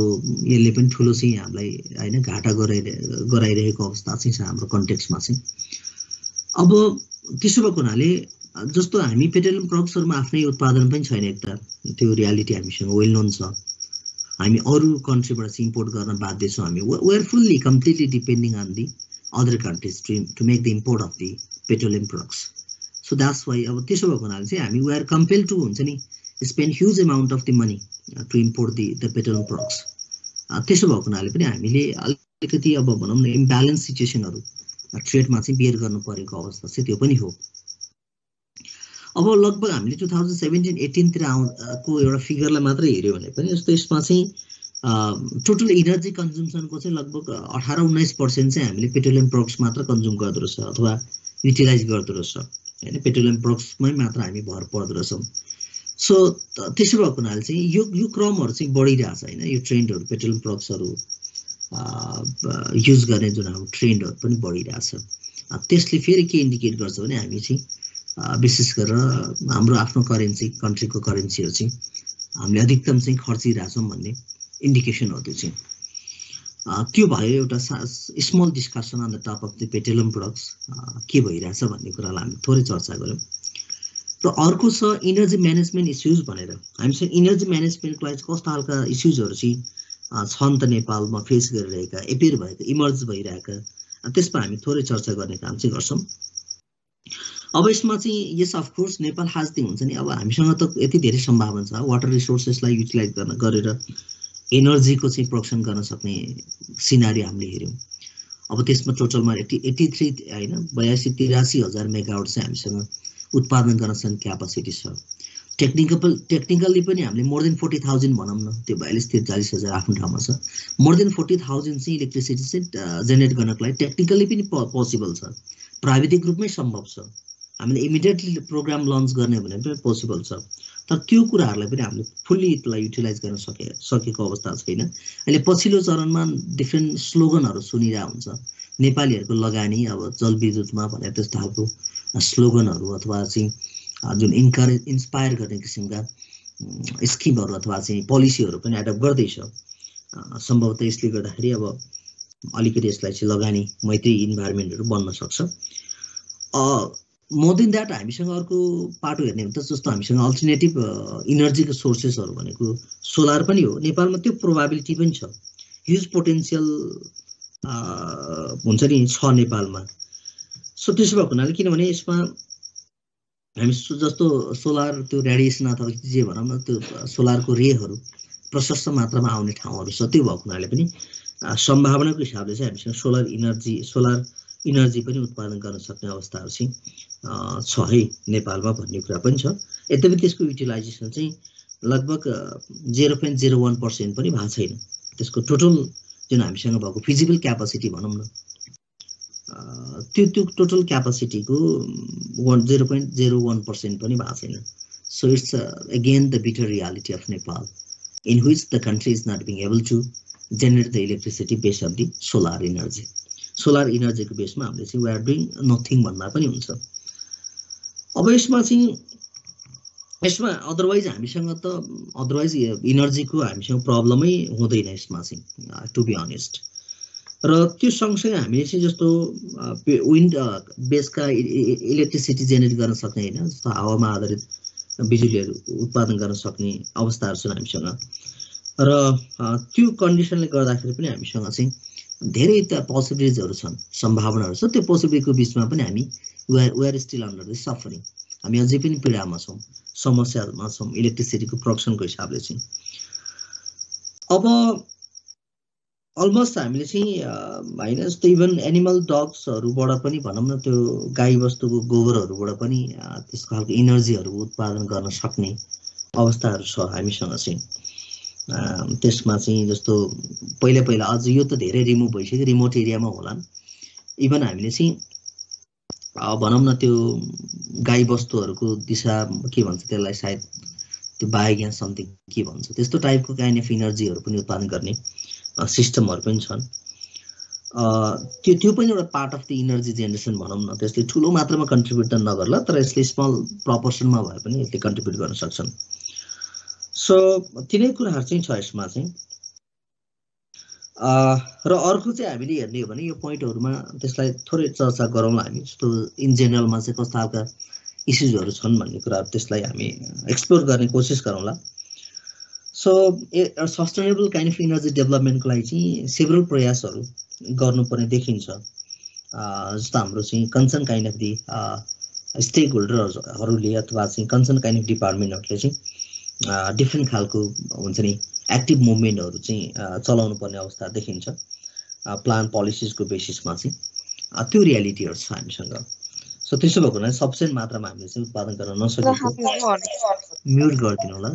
यसले पनि ठुलो चाहिँ हामीलाई होइन घाटा गराइरहेको अवस्था चाहिँ छ हाम्रो कन्टेक्स्टमा चाहिँ। अब त्यसो भएको हुनाले जस्तो हामी पेट्रोलियम प्रडक्ट्सहरूमा आफ्नै उत्पादन पनि छैन, एक त त्यो रियालिटी हामीसँग वेल नोन छ। हामी अरू कन्ट्रीबाट चाहिँ इम्पोर्ट गर्न बाध्य छौँ। हामी we are fully completely depending on the other countries to make the import of the petroleum products. So that's why अब त्यसो भएको हुनाले चाहिँ हामी वी आर कम्पेल टु हुन्छ नि spend huge amount of the money to import the petroleum products. त्यसो भएको हुनाले पनि हामीले अलिकति अब भनौँ न इम्ब्यालेन्स सिचुएसनहरू ट्रेडमा चाहिँ बियर गर्नु परेको अवस्था चाहिँ त्यो पनि हो। अब लगभग हामीले 2017-18 को एउटा फिगरलाई मात्रै हेऱ्यो भने पनि जस्तो यसमा चाहिँ टोटल इनर्जी कन्जम्सनको चाहिँ लगभग 18-19% चाहिँ हामीले पेट्रोलियम प्रडक्ट्स मात्र कन्ज्युम गर्दो रहेछ अथवा युटिलाइज गर्दो रहेछ होइन, पेट्रोलियम प्रडक्ट्समै मात्र हामी भर पर्दो रहेछौँ। सो त्यसो भएको हुनाले चाहिँ यो क्रमहरू चाहिँ बढिरहेछ होइन, यो ट्रेन्डहरू पेट्रोलियम प्रडक्ट्सहरू युज गर्ने जुन हाम्रो ट्रेन्डहरू पनि बढिरहेछ। त्यसले फेरि के इन्डिकेट गर्छ भने हामी चाहिँ विशेष गरेर हाम्रो आफ्नो करेन्सी कन्ट्रीको करेन्सीहरू चाहिँ हामीले अधिकतम चाहिँ खर्चिरहेछौँ भन्ने इन्डिकेसन हो त्यो चाहिँ। त्यो भयो एउटा small discussion on the top of the petroleum products के भइरहेछ भन्ने कुरालाई हामी थोरै चर्चा गऱ्यौँ। र अर्को छ इनर्जी म्यानेजमेन्ट इस्युज भनेर। हामीसँग इनर्जी म्यानेजमेन्टको लागि कस्तो खालका इस्युजहरू चाहिँ छन् त नेपालमा फेस गरिरहेका, एपियर भएका, इमर्ज भइरहेका, त्यसमा हामी थोरै चर्चा गर्ने काम चाहिँ गर्छौँ। अब यसमा चाहिँ यस अफकोर्स नेपाल हाज चाहिँ हुन्छ नि, अब हामीसँग त यति धेरै सम्भावना छ वाटर रिसोर्सेसलाई युटिलाइज गरेर एनर्जीको चाहिँ प्रोडक्सन गर्न सक्ने सिनारी हामीले हेऱ्यौँ। अब त्यसमा टोटलमा 83 होइन 82-83 हजार मेगावाट चाहिँ हामीसँग उत्पादन गर्न सक्ने क्यापासिटी छ। टेक्निकल्ली पनि हामीले मोर देन 40,000 भनौँ न, त्यो 42-43 हजार आफ्नो ठाउँमा छ। मोर देन 40,000 चाहिँ इलेक्ट्रिसिटी चाहिँ जेनेरेट गर्नको लागि टेक्निकल्ली पनि पोसिबल छ, प्राविधिक रूपमै सम्भव छ। हामीले इमिडिएटली प्रोग्राम लन्च गर्ने भने पनि पोसिबल छ। तर त्यो कुराहरूलाई पनि हामीले फुल्ली त्यसलाई युटिलाइज गर्न सकेको अवस्था छैन। अहिले पछिल्लो चरणमा डिफ्रेन्ट स्लोगनहरू सुनिरहेको हुन्छ, नेपालीहरूको लगानी अब जलविद्युतमा भनेर त्यस्तो खालको स्लोगनहरू अथवा चाहिँ जुन इन्सपायर गर्ने किसिमका स्किमहरू अथवा चाहिँ पोलिसीहरू पनि एडप्ट गर्दैछ। सम्भवतः यसले गर्दाखेरि अब अलिकति यसलाई चाहिँ लगानी मैत्री इन्भाइरोमेन्टहरू बन्न सक्छ। मोर देन द्याट हामीसँग अर्को पाटो हेर्ने हो त, जस्तो हामीसँग अल्टरनेटिभ इनर्जीको सोर्सेसहरू भनेको सोलर पनि हो। नेपालमा त्यो प्रोभाबिलिटी पनि छ, ह्युज पोटेन्सियल हुन्छ नि छ नेपालमा। सो त्यसो भएको हुनाले किनभने यसमा हामी जस्तो सोलर त्यो रेडिएसन अथवा जे भनौँ न त्यो सोलरको रेहरू प्रशस्त मात्रामा आउने ठाउँहरू छ। त्यो भएको हुनाले पनि सम्भावनाको हिसाबले चाहिँ हामीसँग सोलर इनर्जी पनि उत्पादन गर्न सक्ने अवस्थाहरू चाहिँ छ है नेपालमा भन्ने कुरा पनि छ। यद्यपि त्यसको युटिलाइजेसन चाहिँ लगभग 0.01% पनि भएको छैन। त्यसको टोटल जुन हामीसँग भएको फिजिबल क्यापासिटी भनौँ न त्यो टोटल क्यापासिटीको 0.01% पनि भएको छैन। So it's again the bitter reality of Nepal, in which the country is not being able to generate the electricity based on the solar energy. Solar energy को बेसमा हामीले चाहिँ we are doing nothing भन्दा पनि हुन्छ। अब यसमा otherwise हामीसँग त अदरवाइज इनर्जीको हामीसँग प्रब्लमै हुँदैन यसमा चाहिँ टु बी अनेस्ट। र त्यो सँगसँगै हामीले चाहिँ जस्तो विन्ड बेसका इलेक्ट्रिसिटी जेनेरेट गर्न सक्ने हैन, जस्तो हावामा आधारित बिजुलीहरू उत्पादन गर्न सक्ने अवस्थाहरू छन् हामीसँग। र त्यो कन्डिसनले गर्दाखेरि पनि हामीसँग चाहिँ धेरै त पोसिबिलिटिजहरू छन्, सम्भावनाहरू छ। त्यो पोसिबिलिटीको बीचमा पनि हामी we are still under the suffering, हामी अझै पनि पीडामा छौँ, समस्यामा छौँ इलेक्ट्रिसिटीको प्रोडक्सनको हिसाबले चाहिँ। अब अलमोस्ट हामीले चाहिँ हैन जस्तो इभन एनिमल डग्सहरूबाट पनि भनौँ न, त्यो गाई बस्तुको गोबरहरूबाट पनि त्यस्तो खालको इनर्जीहरू उत्पादन गर्न सक्ने अवस्थाहरू छ हामीसँग चाहिँ। त्यसमा चाहिँ जस्तो पहिला पहिला अझ यो त धेरै रिमुभ भइसक्यो, रिमोट एरियामा होलान्। इभन हामीले चाहिँ भनौँ न त्यो गाई बस्तुहरूको दिशा के भन्छ त्यसलाई, सायद त्यो बायोग्यास समथिङ के भन्छ, त्यस्तो टाइपको काइन्ड अफ इनर्जीहरू पनि उत्पादन गर्ने सिस्टमहरू पनि छन्। त्यो पनि एउटा part of the energy generation भनौँ न। त्यसले ठुलो मात्रामा कन्ट्रिब्युट त नगर्ला, तर यसले स्मल प्रपोर्सनमा भए पनि यसले कन्ट्रिब्युट गर्न सक्छन्। सो तिनै कुराहरू चाहिँ छ यसमा चाहिँ। र अर्को चाहिँ हामीले हेर्ने हो भने यो पोइन्टहरूमा त्यसलाई थोरै चर्चा गरौँला हामी, जस्तो इन जेनरलमा चाहिँ कस्ता खालका इस्युजहरू छन् भन्ने कुराहरू त्यसलाई हामी एक्सप्लोर गर्ने कोसिस गरौँला। So sustainable kind of energy डेभलपमेन्टको लागि चाहिँ सेभरल प्रयासहरू गर्नुपर्ने देखिन्छ। जस्तो हाम्रो चाहिँ कन्सर्न काइन्ड अफ दि स्टेक होल्डरहरूले अथवा चाहिँ कन्सर्न काइन्ड अफ डिपार्टमेन्टहरूले चाहिँ डिफ्रेन्ट खालको हुन्छ नि एक्टिभ मुभमेन्टहरू चाहिँ चलाउनु पर्ने अवस्था देखिन्छ प्लान पोलिसिजको बेसिसमा चाहिँ। त्यो रियालिटीहरू छ हामीसँग। सो त्यसो भएको हुनाले सफिसियन्ट मात्रामा हामीले चाहिँ उत्पादन गर्न नसकेको। म्युट गरिदिनु होला।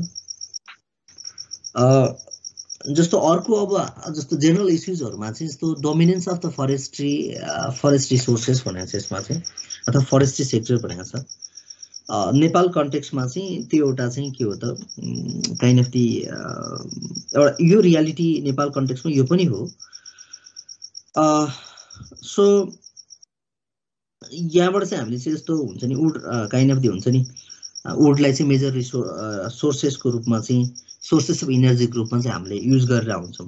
जस्तो अर्को अब जस्तो जेनरल इस्युजहरूमा चाहिँ जस्तो dominance of the forest resources भनेको छ यसमा चाहिँ, अथवा फरेस्ट्री सेक्टर भनेको छ। नेपाल कन्टेक्स्टमा चाहिँ त्यो एउटा चाहिँ के हो त काइन्ड अफ दि एउटा यो रियालिटी नेपाल कन्टेक्स्टमा यो पनि हो। सो यहाँबाट चाहिँ हामीले चाहिँ यस्तो हुन्छ नि वुड काइन्ड अफ दि हुन्छ नि वुडलाई चाहिँ मेजर सोर्सेसको रूपमा चाहिँ सोर्सेस अफ इनर्जीको रूपमा चाहिँ हामीले युज गरेर हुन्छौँ।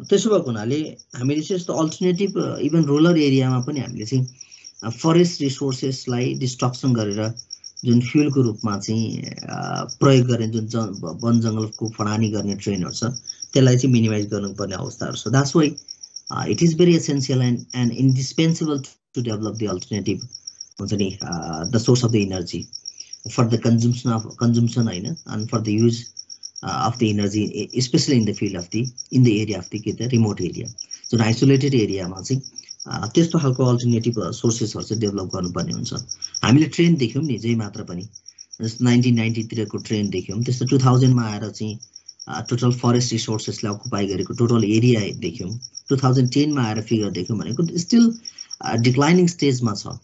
त्यसो भएको हुनाले हामीले चाहिँ यस्तो अल्टरनेटिभ इभन रुरल एरियामा पनि हामीले चाहिँ फरेस्ट रिसोर्सेसलाई डिस्ट्रक्सन गरेर जुन फ्युलको रूपमा चाहिँ प्रयोग गर्ने जुन वन जङ्गलको फडानी गर्ने ट्रेनहरू छ त्यसलाई चाहिँ मिनिमाइज गर्नुपर्ने अवस्थाहरू छ। That's why it is very essential and indispensable to develop the alternative हुन्छ नि the source of the energy for the consumption होइन, and for the use of the energy specially in the field of the in the area of the के त remote area, जुन isolated एरियामा चाहिँ त्यस्तो खालको अल्टरनेटिभ सोर्सेसहरू चाहिँ डेभलप गर्नुपर्ने हुन्छ। हामीले ट्रेन देख्यौँ नि जै मात्र पनि, जस्तो 1990तिरको ट्रेन देख्यौँ, त्यस्तो 2000मा आएर चाहिँ टोटल फरेस्ट रिसोर्सेसलाई अकुपाई गरेको टोटल एरिया देख्यौँ। 2010मा आएर फिगर देख्यौँ भनेको स्टिल डिक्लाइनिङ स्टेजमा छ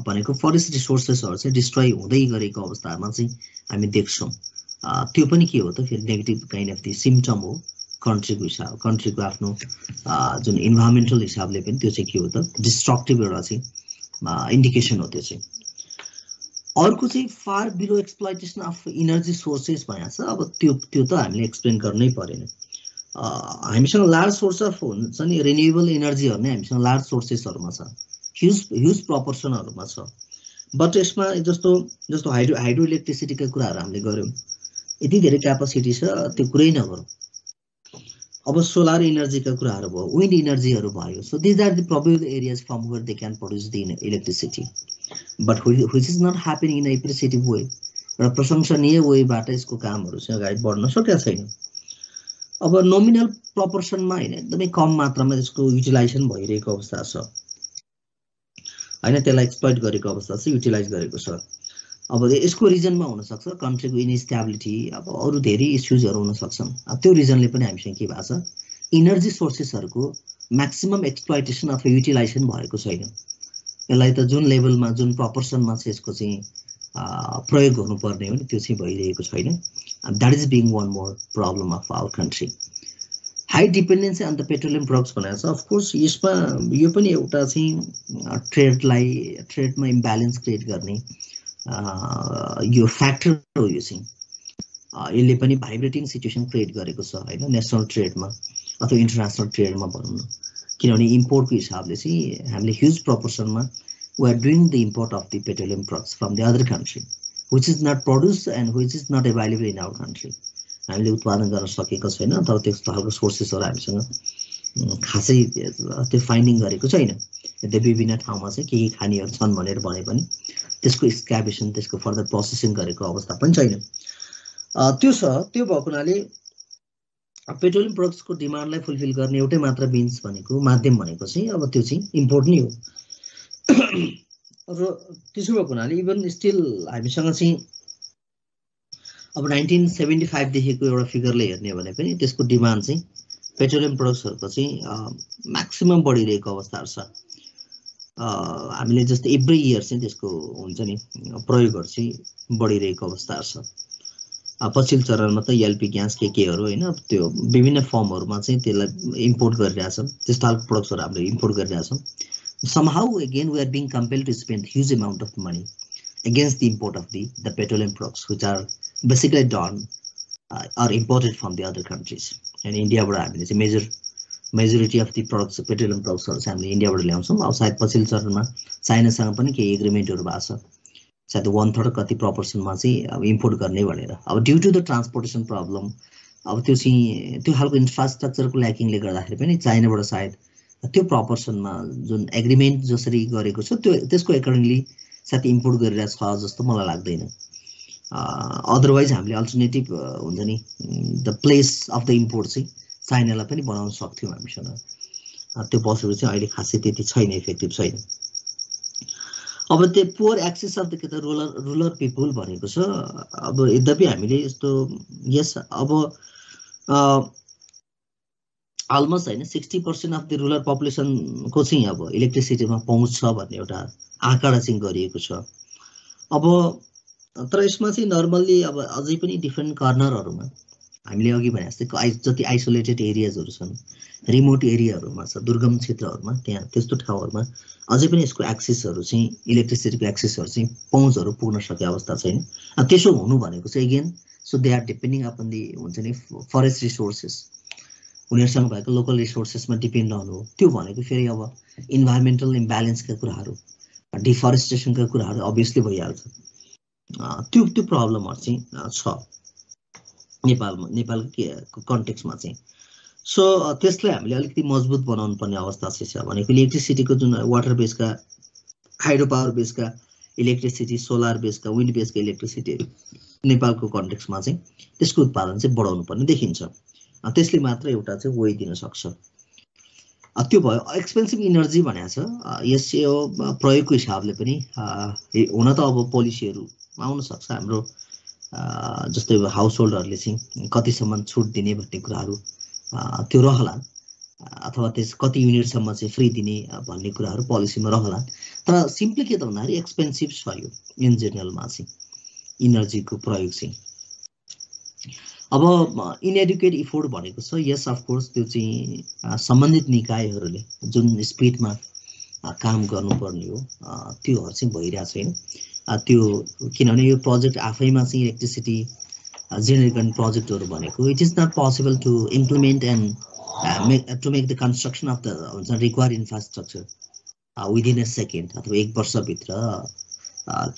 भनेको फरेस्ट रिसोर्सेसहरू चाहिँ डिस्ट्रोय हुँदै गरेको अवस्थामा चाहिँ हामी देख्छौँ। त्यो पनि के हो त फेरि negative kind of the symptom हो कन्ट्रीको आफ्नो जुन इन्भाइरोमेन्टल हिसाबले पनि त्यो चाहिँ के हो त डिस्ट्रक्टिभ एउटा चाहिँ इन्डिकेसन हो। त्यो चाहिँ अर्को चाहिँ far below exploitation of energy sources भनेको छ। अब त्यो त हामीले एक्सप्लेन गर्नै परेन। हामीसँग लार्ज सोर्स अफ हुन्छ नि रिन्युएबल इनर्जीहरू नै हामीसँग लार्ज सोर्सेसहरूमा छ, ह्युज प्रपोर्सनहरूमा छ। बट यसमा जस्तो हाइड्रो इलेक्ट्रिसिटीका कुराहरू हामीले गऱ्यौँ, यति धेरै क्यापासिटी छ त्यो कुरै नगरौँ। अब सोलर इनर्जीका कुराहरू भयो, विन्ड इनर्जीहरू भयो। So these are the probable areas from where they can produce the electricity, but which is not happening in appreciative way. र प्रशंसनीय वेबाट यसको कामहरू चाहिँ अगाडि बढ्न सकेका छैन। अब नोमिनल प्रपोर्सनमा होइन, एकदमै कम मात्रामा त्यसको युटिलाइजेसन भइरहेको अवस्था छ होइन, त्यसलाई एक्सप्लोइट गरेको अवस्था छ, युटिलाइज गरेको छ। अब यसको रिजनमा हुनसक्छ कन्ट्रीको इनस्टेबिलिटी, अब अरू धेरै इस्युजहरू हुनसक्छन्। त्यो रिजनले पनि हामीसँग के भएको छ, इनर्जी सोर्सेसहरूको म्याक्सिमम एक्सप्लोइटेसन अथवा युटिलाइजेसन भएको छैन। यसलाई त जुन लेभलमा जुन प्रपोर्सनमा चाहिँ यसको चाहिँ प्रयोग गर्नुपर्ने हो नि त्यो चाहिँ भइरहेको छैन. That is being one more problem of our country. High dependency on the petroleum products भनेर छ. अफकोर्स यसमा यो पनि एउटा चाहिँ ट्रेडमा इम्ब्यालेन्स क्रिएट गर्ने यो फ्याक्टर हो. यो चाहिँ यसले पनि भाइब्रेटिङ सिचुएसन क्रिएट गरेको छ होइन नेसनल ट्रेडमा अथवा इन्टरनेसनल ट्रेडमा भनौँ न. किनभने इम्पोर्टको हिसाबले चाहिँ हामीले huge प्रपोर्सनमा we are doing the import of the petroleum products from the other country which is not produced and which is not available in our country. हामीले उत्पादन गर्न सकेको छैन अथवा त्यस्तो खालको सोर्सेसहरू हामीसँग खासै त्यो फाइन्डिङ गरेको छैन. यद्यपि विभिन्न ठाउँमा चाहिँ केही खानीहरू छन् भनेर भने पनि त्यसको एक्सक्याभेसन त्यसको फर्दर प्रोसेसिङ गरेको अवस्था पनि छैन. त्यो छ. त्यो भएको हुनाले पेट्रोलियम प्रडक्ट्सको डिमान्डलाई फुलफिल गर्ने एउटै मात्र मिन्स भनेको माध्यम भनेको चाहिँ अब त्यो चाहिँ इम्पोर्ट नै हो. र त्यसो भएको हुनाले इभन स्टिल हामीसँग चाहिँ अब 1975 देखिको एउटा फिगरले हेर्ने भने पनि त्यसको डिमान्ड चाहिँ पेट्रोलियम प्रडक्ट्सहरूको चाहिँ म्याक्सिमम बढिरहेको अवस्थाहरू छ. हामीले जस्तो एभ्री इयर चाहिँ त्यसको हुन्छ नि प्रयोगहरू चाहिँ बढिरहेको अवस्थाहरू छ. पछिल्लो चरणमा त एलपी ग्यास केहरू होइन त्यो विभिन्न फर्महरूमा चाहिँ त्यसलाई इम्पोर्ट गरिरहेछौँ. त्यस्तो खालको प्रडक्ट्सहरू हामीले इम्पोर्ट गरिरहेछौँ. Somehow again we are being compelled to spend huge amount of money against the import of the petroleum products which are basically done or imported from the other countries. And India बाट हामीले चाहिँ majority of the products petroleum products हामीले इन्डियाबाट ल्याउँछौँ. अब सायद पछिल्लो चरणमा चाइनासँग पनि केही एग्रिमेन्टहरू भएको छ. सायद 1/3 कति प्रपोर्सनमा चाहिँ अब इम्पोर्ट गर्ने भनेर. अब due to the transportation problem अब त्यो चाहिँ त्यो खालको इन्फ्रास्ट्रक्चरको ल्याकिङले गर्दाखेरि पनि चाइनाबाट सायद त्यो प्रपोर्सनमा जुन एग्रिमेन्ट जसरी गरेको छ त्यो त्यसको एकर्डिङली साथै इम्पोर्ट गरिरहेको छ जस्तो मलाई लाग्दैन. अदरवाइज हामीले अल्टरनेटिभ हुन्छ नि the place of the import चाहिँ चाइनालाई पनि बनाउन सक्थ्यौँ हामीसँग. त्यो पोसिबल चाहिँ अहिले खासै त्यति छैन, इफेक्टिभ छैन. अब त्यो पुवर एक्सेस अफ द के त रुरल पिपुल भनेको छ. अब यद्यपि हामीले यस्तो यस अब अलमोस्ट होइन 60% अफ द रुरल पपुलेसनको चाहिँ अब इलेक्ट्रिसिटीमा पहुँच छ भन्ने एउटा आँकडा चाहिँ गरिएको छ. अब तर यसमा चाहिँ नर्मल्ली अब अझै पनि डिफ्रेन्ट कर्नरहरूमा हामीले अघि भने जस्तै जति आइसोलेटेड एरियाजहरू छन्, रिमोट एरियाहरूमा छ, दुर्गम क्षेत्रहरूमा त्यहाँ त्यस्तो ठाउँहरूमा अझै पनि यसको एक्सेसहरू चाहिँ इलेक्ट्रिसिटीको एक्सेसहरू चाहिँ पहुँचहरू पुग्न सकेको अवस्था छैन. त्यसो हुनु भनेको चाहिँ again so they are depending upon the हुन्छ नि फरेस्ट रिसोर्सेस. उनीहरूसँग भएको लोकल रिसोर्सेसमा डिपेन्ड रहनु हो. त्यो भनेको फेरि अब इन्भाइरोमेन्टल इम्ब्यालेन्सका कुराहरू, डिफरेस्टेसनका कुराहरू अभियसली भइहाल्छ. त्यो प्रब्लमहरू चाहिँ छ नेपालको कन्टेक्स्टमा चाहिँ. सो त्यसलाई हामीले अलिकति मजबुत बनाउनु पर्ने अवस्था चाहिँ छ. भनेको इलेक्ट्रिसिटीको जुन वाटर बेसका, हाइड्रो पावर बेसका इलेक्ट्रिसिटी, सोलर बेसका, विन्ड बेसका इलेक्ट्रिसिटीहरू नेपालको कन्टेक्स्टमा चाहिँ त्यसको उत्पादन चाहिँ बढाउनु पर्ने देखिन्छ. त्यसले मात्र एउटा चाहिँ वे दिन सक्छ. त्यो भयो. एक्सपेन्सिभ इनर्जी भनेको छ. यस यो प्रयोगको हिसाबले पनि हुन त अब पोलिसीहरू आउन सक्छ. हाम्रो जस्तै हाउस होल्डहरूले चाहिँ कतिसम्म छुट दिने भन्ने कुराहरू त्यो रहला, अथवा त्यस कति युनिटसम्म चाहिँ फ्री दिने भन्ने कुराहरू पोलिसीमा रहला. तर सिम्पली के त भन्दाखेरि एक्सपेन्सिभ छ यो इन जेनरलमा चाहिँ इनर्जीको प्रयोग चाहिँ. अब इनएडुकेट इफोर्ट भनेको छ. यस अफकोर्स त्यो चाहिँ सम्बन्धित निकायहरूले जुन स्पिडमा काम गर्नुपर्ने हो त्योहरू चाहिँ भइरहेको छैन. त्यो किनभने यो प्रोजेक्ट आफैमा चाहिँ इलेक्ट्रिसिटी जेनेरेट गर्ने प्रोजेक्टहरू भनेको it is not possible to implement and to make the construction of the हुन्छ required infrastructure within a second अथवा एक वर्षभित्र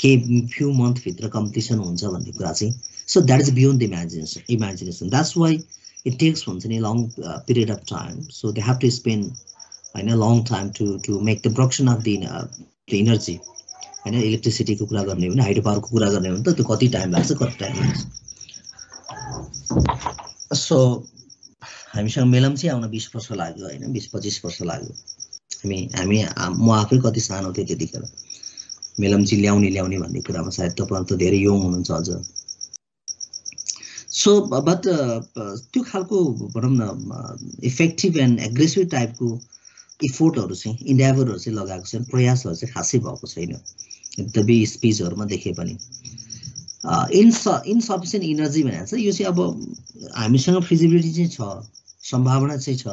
केही फ्यु मन्थभित्र कम्प्लिसन हुन्छ भन्ने कुरा चाहिँ. So that is beyond the imagination. That's why it takes a long period of time. So they have to spend a long time to make the production of the energy. Electricity ko kura garne ho, hydropower ko kura garne ho ta त्यो कति time लाग्छ, कति time लाग्छ. So हामीसँग मेलम चाहिँ आउन 20 वर्ष लाग्यो हैन, 20-25 वर्ष लाग्यो. म आफै कति सानो थिएँ त्यतिखेर मेलम चाहिँ ल्याउने भन्ने कुरामा. सायद तपाईहरु त धेरै यङ हुनुहुन्छ अझ. सो बट त्यो खालको भनौँ न इफेक्टिभ एन्ड एग्रेसिभ टाइपको इफोर्टहरू चाहिँ इन्डेभरहरू चाहिँ लगाएको छन्, प्रयासहरू चाहिँ खासै भएको छैन यद्यपि स्पिचहरूमा देखे पनि. इनसफिसियन्ट इनर्जी भनेको चाहिँ यो चाहिँ अब हामीसँग फिजिबिलिटी चाहिँ छ, सम्भावना चाहिँ छ,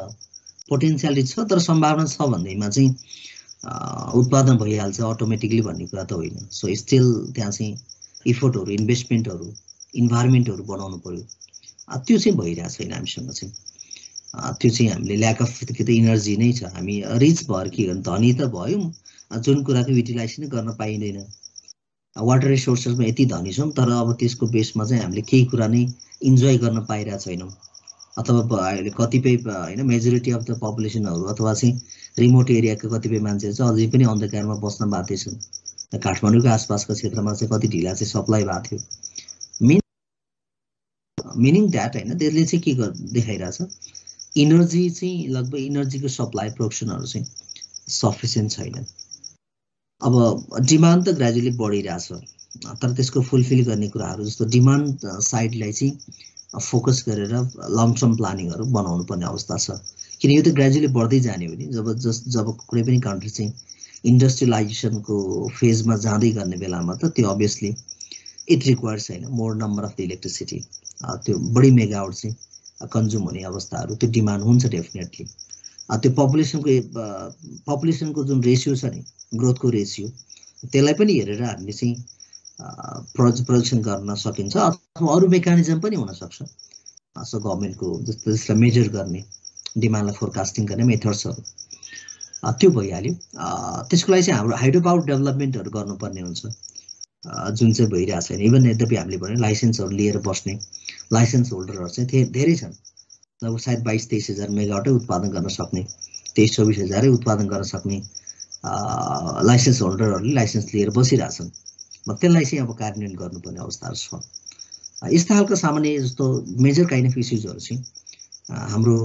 पोटेन्सियालिटी छ, तर सम्भावना छ भन्दैमा चाहिँ उत्पादन भइहाल्छ अटोमेटिकली भन्ने कुरा त होइन। सो स्टिल त्यहाँ चाहिँ इफोर्टहरू, इन्भेस्टमेन्टहरू, इन्भाइरोमेन्टहरू बनाउनु पर्यो। त्यो चाहिँ भइरहेको छैन हामीसँग चाहिँ। त्यो चाहिँ हामीले ल्याक अफ कि त इनर्जी नै छ। हामी रिच भएर के गर्नु, धनी त भयौँ, जुन कुराको युटिलाइजेसन गर्न पाइँदैन। वाटर रिसोर्सेसमा यति धनी छौँ, तर अब त्यसको बेसमा चाहिँ हामीले केही कुरा नै इन्जोय गर्न पाइरहेको छैनौँ। अथवा अहिले कतिपय होइन मेजोरिटी अफ द पपुलेसनहरू अथवा चाहिँ रिमोट एरियाको कतिपय मान्छेहरू चाहिँ अझै पनि अन्धकारमा बस्न बाध्य छन्। काठमाडौँको आसपासको क्षेत्रमा चाहिँ कति ढिला चाहिँ सप्लाई भएको थियो। मिनिङ द्याट होइन, त्यसले चाहिँ के देखाइरहेछ, इनर्जी चाहिँ लगभग इनर्जीको सप्लाई प्रोडक्सनहरू चाहिँ सफिसियन्ट छैन। अब डिमान्ड त ग्रेजुअली बढिरहेछ, तर त्यसको फुलफिल गर्ने कुराहरू जस्तो डिमान्ड साइडलाई चाहिँ फोकस गरेर लङ टर्म प्लानिङहरू बनाउनु पर्ने अवस्था छ। किन यो त ग्रेजुअली बढ्दै जाने हो नि। जब कुनै पनि कन्ट्री चाहिँ इन्डस्ट्रियलाइजेसनको फेजमा जाँदै गर्ने बेलामा त त्यो अभियसली इट रिक्वायर्स होइन more number of the electricity, त्यो बढी मेगावाट चाहिँ कन्ज्युम हुने अवस्थाहरू, त्यो डिमान्ड हुन्छ डेफिनेटली। त्यो पपुलेसनको जुन रेसियो छ नि, ग्रोथको रेसियो, त्यसलाई पनि हेरेर हामीले चाहिँ प्रोडक्सन गर्न सकिन्छ, अथवा अरू मेकानिजम पनि हुनसक्छ। सो गभर्मेन्टको त्यसलाई मेजर गर्ने, डिमान्डलाई फोरकास्टिङ गर्ने मेथड्सहरू त्यो भइहाल्यो। त्यसको लागि चाहिँ हाम्रो हाइड्रो पावर डेभलपमेन्टहरू गर्नुपर्ने हुन्छ, जुन चाहिँ भइरहेको छैन। इभन यद्यपि हामीले भन्यो लाइसेन्सहरू लिएर बस्ने लाइसेन्स होल्डरहरू चाहिँ धेरै छन्, लगभग सायद 22-23 हजार मेगावाटै उत्पादन गर्न सक्ने, 23-24 हजारै उत्पादन गर्न सक्ने लाइसेन्स होल्डरहरूले लाइसेन्स लिएर बसिरहेछन्। त्यसलाई चाहिँ अब कार्यान्वयन गर्नुपर्ने अवस्थाहरू छ। यस्ता खालको सामान्य जस्तो मेजर काइन्ड अफ इस्युजहरू चाहिँ हाम्रो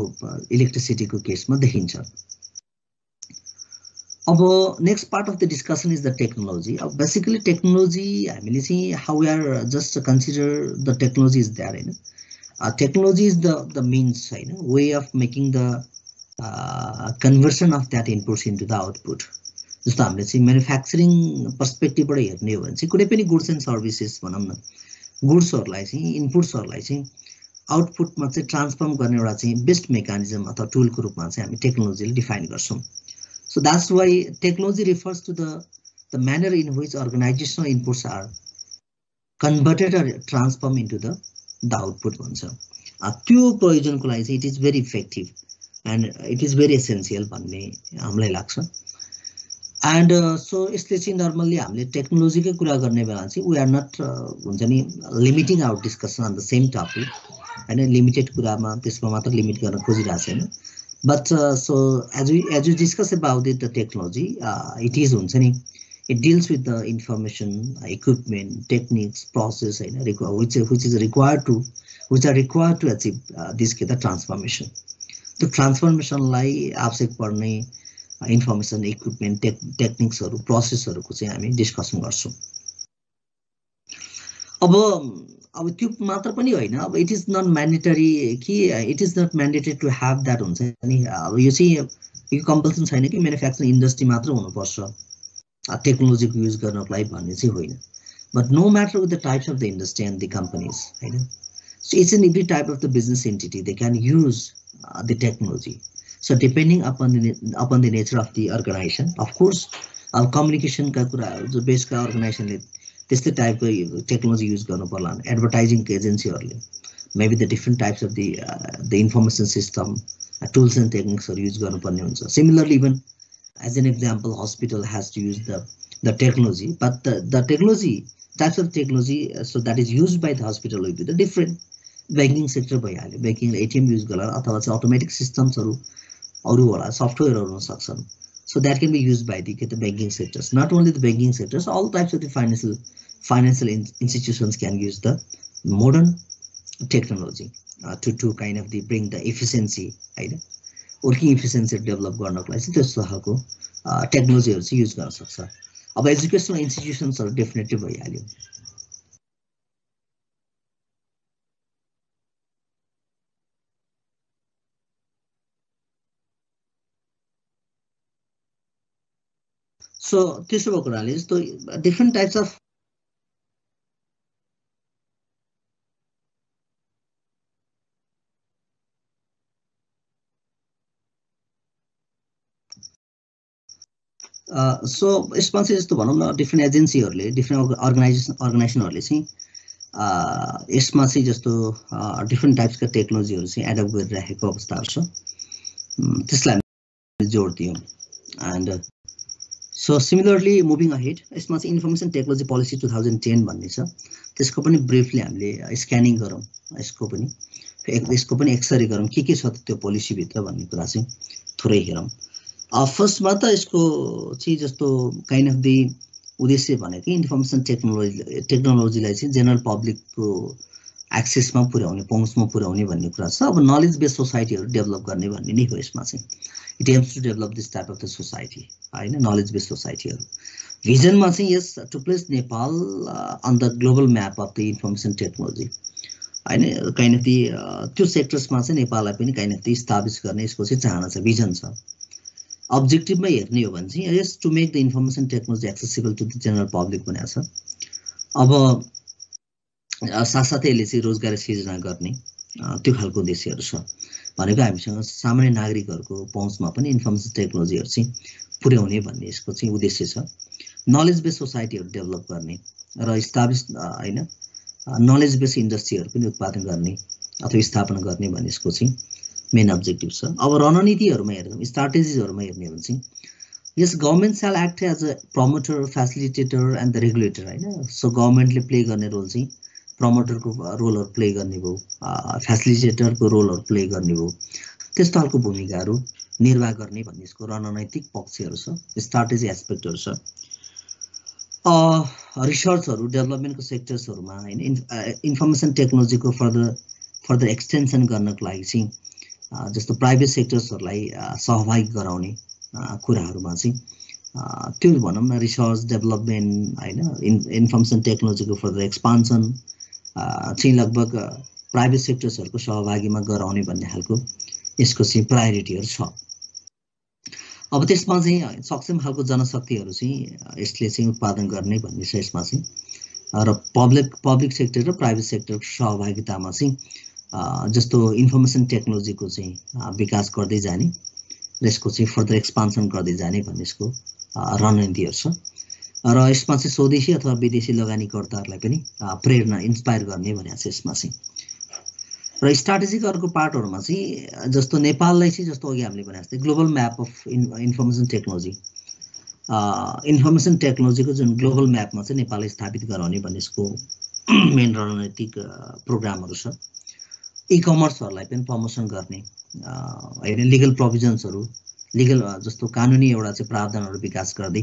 इलेक्ट्रिसिटीको केसमा देखिन्छ। अब next part of the discussion is the technology. अब बेसिकली टेक्नोलोजी हामीले चाहिँ how we are just consider the technology is that होइन, टेक्नोलोजी इज द मिन्स होइन, way of making the conversion of that inputs into the output. जस्तो हामीले चाहिँ manufacturing पर्सपेक्टिभबाट हेर्ने हो भने चाहिँ कुनै पनि गुड्स एन्ड सर्भिसेस भनौँ न, गुड्सहरूलाई चाहिँ इनपुट्सहरूलाई चाहिँ आउटपुटमा चाहिँ ट्रान्सफर्म गर्ने एउटा चाहिँ बेस्ट मेकानिजम अथवा टुलको रूपमा चाहिँ हामी टेक्नोलोजीले डिफाइन गर्छौँ। So that's why technology refers to the manner in which organizational inputs are converted or transformed into the output भन्छ। त्यो प्रयोजनको लागि चाहिँ it is very effective and it is very essential भन्ने हामीलाई लाग्छ। And so यसले चाहिँ नर्मल्ली हामीले टेक्नोलोजीकै कुरा गर्ने बेला चाहिँ we are not हुन्छ नि limiting our discussion on the same topic हैन, लिमिटेड कुरामा त्यसमा मात्र लिमिट गर्न खोजिरहेको छैन। But so as you discuss about it, the technology, it is it deals with the information, equipment, techniques, process, which are required to achieve this the transformation. The transformation लाई आवश्यक पर्ने information, equipment, techniques or process को चाहिँ हामी discussion गर्छौं। अब त्यो मात्र पनि होइन, अब इट इज नट म्यान्डेटरी कि it is not mandatory to have that हुन्छ नि। अब यो चाहिँ यो कम्पल्सन छैन कि म्यानुफ्याक्चरिङ इन्डस्ट्री मात्र हुनुपर्छ टेक्नोलोजीको युज गर्नको लागि भन्ने चाहिँ होइन। But no matter with the types of the industry and the companies होइन, so it's an every type of the business entity they can use the technology. So depending upon the nature of the organisation, of course अब कम्युनिकेसनका कुराहरू जो बेसका अर्गनाइजेसनले त्यस्तै टाइपको technology use गर्नु पर्ला। एडभर्टाइजिङको एजेन्सीहरूले maybe the different types of the information system tools and टेक्निक्सहरू युज गर्नुपर्ने हुन्छ। Similarly even as an example hospital has to use the technology, but the technology types of technology so that is use by the hospital will be the different. Banking sector भइहाल्यो, banking ATM use गर्ला अथवा चाहिँ automatic सिस्टम्सहरू अरू होला, सफ्टवेयरहरू हुन सक्छन्। So that can be used by the banking sectors. Not only the banking sectors, all types of the financial institutions can use the modern technology to kind of bring the efficiency, right? Working efficiency develop गर्नको लागि चाहिँ त्यस्तो खालको टेक्नोलोजीहरू चाहिँ use गर्न सक्छ। अब एजुकेसनल इन्स्टिट्युसन्सहरू डेफिनेटली भइहाल्यो। सो त्यसो भएको हुनाले जस्तो डिफ्रेन्ट टाइप्स अफ सो यसमा चाहिँ जस्तो भनौँ न डिफ्रेन्ट एजेन्सीहरूले डिफ्रेन्ट अर्गनाइजेसनहरूले चाहिँ यसमा चाहिँ जस्तो डिफ्रेन्ट टाइप्सका टेक्नोलोजीहरू चाहिँ एडप्ट गरिराखेको अवस्थाहरू छ, त्यसलाई हामीले जोड दियौँ। And so similarly moving ahead यसमा चाहिँ इन्फर्मेसन टेक्नोलोजी पोलिसी 2010 भन्ने छ, त्यसको पनि ब्रिफली हामीले स्क्यानिङ गरौँ, यसको पनि एक्सरे गरौँ के छ त्यो पोलिसीभित्र भन्ने कुरा चाहिँ थोरै हेरौँ। फर्स्टमा त यसको चाहिँ जस्तो काइन्ड अफ दि उद्देश्य भनेकै इन्फर्मेसन टेक्नोलोजीलाई चाहिँ जेनरल पब्लिकको एक्सेसमा पुर्याउने, पहुँचमा पुर्याउने भन्ने कुरा छ। अब नलेज बेस्ड सोसाइटीहरू डेभलप गर्ने भन्ने नै हो यसमा चाहिँ। It aims to develop this type of the society, होइन, नलेज बेस्ड सोसाइटीहरू। भिजनमा चाहिँ is to place Nepal on the global map of the information technology, होइन, काइन्ड अफ दि त्यो सेक्टर्समा चाहिँ नेपाललाई पनि काइन्ड अफ दि इस्टाब्लिस गर्ने यसको चाहिँ चाहना छ, भिजन छ। अब्जेक्टिभमा हेर्ने हो भने चाहिँ is to make the information technology accessible to the general public भनेको छ। अब साथसाथै यसले चाहिँ रोजगारी सिर्जना गर्ने त्यो खालको उद्देश्यहरू छ भनेको हामीसँग सामान्य नागरिकहरूको पहुँचमा पनि इन्फर्मेसन टेक्नोलोजीहरू चाहिँ पुर्याउने भन्ने यसको चाहिँ उद्देश्य छ। नलेज बेस्ड सोसाइटीहरू डेभलप गर्ने र इस्टाब्लिस, होइन, नलेज बेस्ड इन्डस्ट्रीहरू पनि उत्पादन गर्ने अथवा स्थापना गर्ने भन्ने यसको चाहिँ मेन अब्जेक्टिभ छ। अब रणनीतिहरूमा हेर्दा, स्ट्राटेजिजहरूमा हेर्ने हो भने चाहिँ यस government shall act as a promoter, facilitator and the regulator, होइन। सो गभर्मेन्टले प्ले गर्ने रोल चाहिँ प्रमोटरको रोलहरू प्ले गर्ने भयो, फेसिलिटेटरको रोलहरू प्ले गर्ने भयो, त्यस्तो खालको भूमिकाहरू निर्वाह गर्ने भन्ने यसको रणनैतिक पक्षहरू छ, स्ट्राटेजी एस्पेक्टहरू छ। रिसर्चहरू डेभलपमेन्टको सेक्टर्सहरूमा, होइन, इन्फर्मेसन टेक्नोलोजीको फर्दर एक्सटेन्सन गर्नको लागि चाहिँ जस्तो प्राइभेट सेक्टर्सहरूलाई सहभागी गराउने कुराहरूमा चाहिँ त्यो भनौँ न रिसर्च डेभलपमेन्ट, होइन, इन्फर्मेसन टेक्नोलोजीको फर्दर एक्सपान्सन चाहिँ लगभग प्राइभेट सेक्टर्सहरूको सहभागीमा गराउने भन्ने खालको यसको चाहिँ प्रायोरिटीहरू छ। अब त्यसमा चाहिँ सक्षम खालको जनशक्तिहरू चाहिँ यसले चाहिँ उत्पादन गर्ने भन्ने छ यसमा चाहिँ, र पब्लिक सेक्टर र प्राइभेट सेक्टरको सहभागितामा चाहिँ जस्तो इन्फर्मेसन टेक्नोलोजीको चाहिँ विकास गर्दै जाने र यसको चाहिँ फर्दर एक्सपान्सन गर्दै जाने भन्ने यसको रणनीतिहरू छ। र यसमा चाहिँ स्वदेशी अथवा विदेशी लगानीकर्ताहरूलाई पनि प्रेरणा, इन्सपायर गर्ने भनेको छ यसमा चाहिँ। र स्ट्राटेजिक अर्को पार्टहरूमा चाहिँ जस्तो नेपाललाई चाहिँ जस्तो अघि हामीले भने जस्तै global map of information technology, information टेक्नोलोजीको जुन ग्लोबल म्यापमा चाहिँ नेपाललाई स्थापित गराउने भन्ने यसको मेन रणनीतिक प्रोग्रामहरू छ। इ कमर्सहरूलाई पनि प्रमोसन गर्ने, होइन, लिगल प्रोभिजन्सहरू, लिगल जस्तो कानुनी एउटा चाहिँ प्रावधानहरू विकास गर्दै